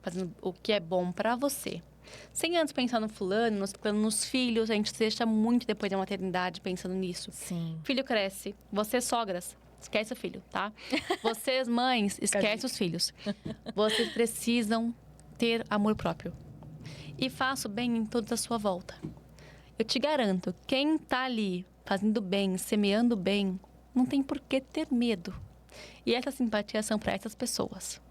[SPEAKER 2] fazendo o que é bom para você. Sem antes pensar no fulano, nos filhos. A gente se deixa muito depois da maternidade pensando nisso.
[SPEAKER 1] Sim.
[SPEAKER 2] Filho cresce. Vocês, sogras, esquece o filho, tá? Vocês, mães, esquece os filhos. Vocês precisam ter amor próprio. E faça o bem em toda a sua volta. Eu te garanto, quem tá ali fazendo bem, semeando bem, não tem por que ter medo. E essa simpatia são para essas pessoas.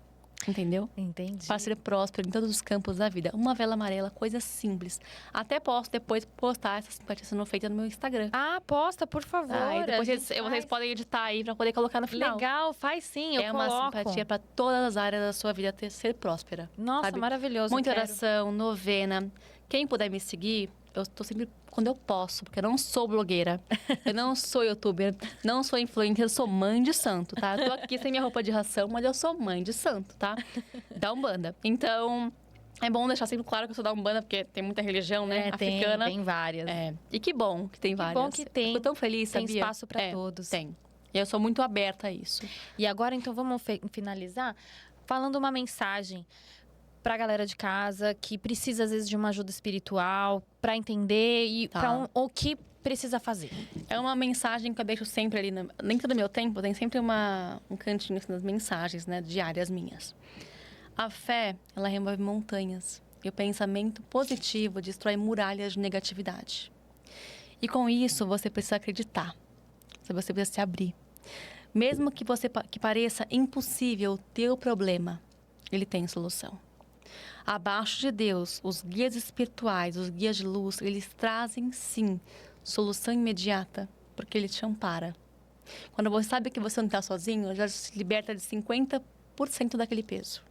[SPEAKER 2] Entendeu?
[SPEAKER 1] Entendi.
[SPEAKER 2] Para ser próspero em todos os campos da vida. Uma vela amarela, coisa simples. Até posso depois postar essa simpatia sendo feita no meu Instagram.
[SPEAKER 1] Ah, posta, por favor.
[SPEAKER 2] E depois
[SPEAKER 1] a gente
[SPEAKER 2] vocês
[SPEAKER 1] faz.
[SPEAKER 2] podem editar aí para poder colocar no final.
[SPEAKER 1] Legal, faz sim, eu
[SPEAKER 2] É
[SPEAKER 1] coloco.
[SPEAKER 2] uma simpatia para todas as áreas da sua vida ser próspera.
[SPEAKER 1] Nossa,
[SPEAKER 2] sabe?
[SPEAKER 1] maravilhoso.
[SPEAKER 2] Muita
[SPEAKER 1] quero.
[SPEAKER 2] oração, novena. Quem puder me seguir, eu tô sempre quando eu posso, porque eu não sou blogueira, eu não sou youtuber, não sou influencer, eu sou mãe de santo, tá? Eu tô aqui sem minha roupa de ração, mas eu sou mãe de santo, tá? Da Umbanda. Então, é bom deixar sempre claro que eu sou da Umbanda, porque tem muita religião, né? Africana.
[SPEAKER 1] Tem várias.
[SPEAKER 2] E que bom que tem várias.
[SPEAKER 1] bom que tem.
[SPEAKER 2] Fico tão feliz,
[SPEAKER 1] Tem
[SPEAKER 2] sabia?
[SPEAKER 1] espaço pra todos.
[SPEAKER 2] Tem. E eu sou muito aberta a isso.
[SPEAKER 1] E agora, então, vamos finalizar falando uma mensagem pra galera de casa que precisa, às vezes, de uma ajuda espiritual, pra entender e
[SPEAKER 2] Tá.
[SPEAKER 1] o que precisa fazer.
[SPEAKER 2] É uma mensagem que eu deixo sempre ali, dentro do meu tempo, tem sempre um cantinho assim, das mensagens, né, diárias minhas. A fé, ela remove montanhas. E o pensamento positivo destrói muralhas de negatividade. E com isso, você precisa acreditar. Você precisa se abrir. Mesmo que pareça impossível o teu problema, ele tem solução. Abaixo de Deus, os guias espirituais, os guias de luz, eles trazem, sim, solução imediata, porque ele te ampara. Quando você sabe que você não está sozinho, já se liberta de 50% daquele peso.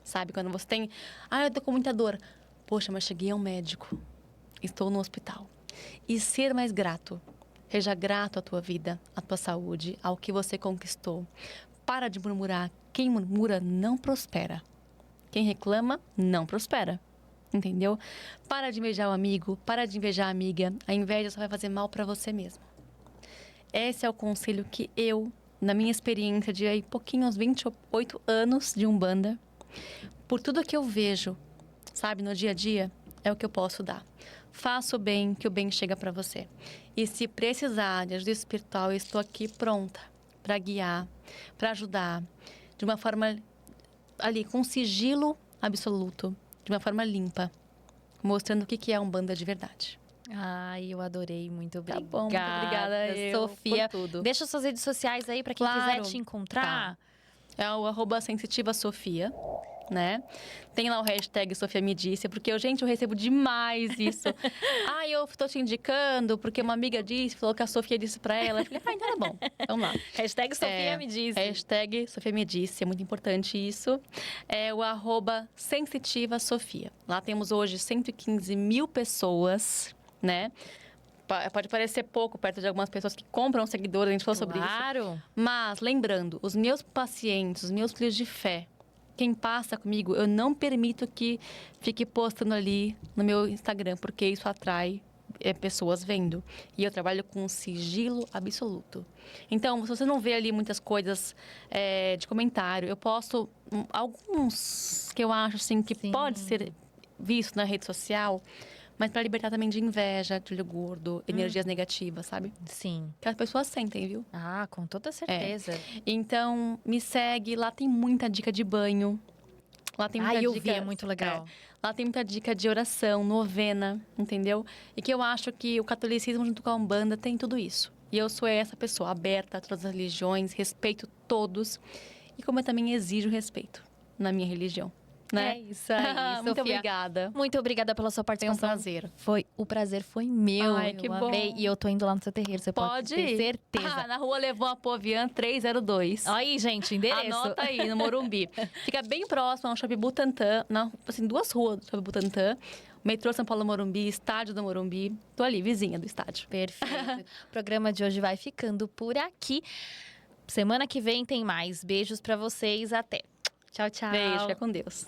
[SPEAKER 2] Sabe? Quando você tem... eu tô com muita dor. Poxa, mas cheguei ao médico. Estou no hospital. E ser mais grato. Seja grato à tua vida, à tua saúde, ao que você conquistou. Para de murmurar. Quem murmura não prospera. Quem reclama, não prospera. Entendeu? Para de invejar o amigo, para de invejar a amiga. A inveja só vai fazer mal para você mesmo. Esse é o conselho que eu, na minha experiência de aí pouquinho, uns 28 anos de Umbanda, por tudo que eu vejo, sabe, no dia a dia, é o que eu posso dar. Faça o bem, que o bem chega para você. E se precisar de ajuda espiritual, eu estou aqui pronta para guiar, para ajudar, de uma forma ali, com sigilo absoluto, de uma forma limpa, mostrando o que é a Umbanda de verdade.
[SPEAKER 1] Ai, eu adorei. Muito
[SPEAKER 2] Tá
[SPEAKER 1] obrigada.
[SPEAKER 2] bom, muito obrigada,
[SPEAKER 1] Sofia.
[SPEAKER 2] por tudo.
[SPEAKER 1] Deixa suas redes sociais aí pra quem quiser te encontrar.
[SPEAKER 2] É o @sensitivasofia, né? Tem lá o hashtag Sofia me disse, porque eu recebo demais isso. Eu tô te indicando, porque uma amiga disse, falou que a Sofia disse pra ela. Eu falei, então tá bom, vamos lá.
[SPEAKER 1] Hashtag Sofia me disse.
[SPEAKER 2] Hashtag Sofia me disse, é muito importante isso. É o @sensitivasofia. Lá temos hoje 115 mil pessoas, né? Pode parecer pouco perto de algumas pessoas que compram seguidores, a gente falou sobre isso.
[SPEAKER 1] Claro.
[SPEAKER 2] Mas, lembrando, os meus pacientes, os meus filhos de fé, quem passa comigo, eu não permito que fique postando ali no meu Instagram, porque isso atrai pessoas vendo. E eu trabalho com sigilo absoluto. Então, se você não vê ali muitas coisas de comentário, eu posto alguns que eu acho assim, que pode ser visto na rede social, mas para libertar também de inveja, de olho gordo, energias negativas, sabe?
[SPEAKER 1] Sim.
[SPEAKER 2] Que as pessoas sentem, viu?
[SPEAKER 1] Ah, com toda certeza.
[SPEAKER 2] Então, me segue. Lá tem muita dica de banho. Lá tem muita
[SPEAKER 1] eu
[SPEAKER 2] dica...
[SPEAKER 1] vi, é muito legal.
[SPEAKER 2] Lá tem muita dica de oração, novena, entendeu? E que eu acho que o catolicismo junto com a Umbanda tem tudo isso. E eu sou essa pessoa aberta a todas as religiões, respeito todos. E como eu também exijo respeito na minha religião. Né?
[SPEAKER 1] É isso aí,
[SPEAKER 2] Muito
[SPEAKER 1] Sofia.
[SPEAKER 2] obrigada.
[SPEAKER 1] Muito obrigada pela sua
[SPEAKER 2] Foi um
[SPEAKER 1] participação.
[SPEAKER 2] prazer.
[SPEAKER 1] O prazer foi meu.
[SPEAKER 2] Ai, que
[SPEAKER 1] eu
[SPEAKER 2] bom.
[SPEAKER 1] amei. E eu tô indo lá no seu terreiro, você pode ter
[SPEAKER 2] ir?
[SPEAKER 1] certeza.
[SPEAKER 2] Na rua Levon Apovian 302.
[SPEAKER 1] Aí, gente, endereço.
[SPEAKER 2] Anota aí, no Morumbi. Fica bem próximo ao Shopping Butantã, assim, 2 ruas do Shopping Butantã. Metrô São Paulo Morumbi, estádio do Morumbi. Tô ali, vizinha do estádio.
[SPEAKER 1] Perfeito. O programa de hoje vai ficando por aqui. Semana que vem tem mais. Beijos pra vocês. Até. Tchau, tchau.
[SPEAKER 2] Beijo, fica com Deus.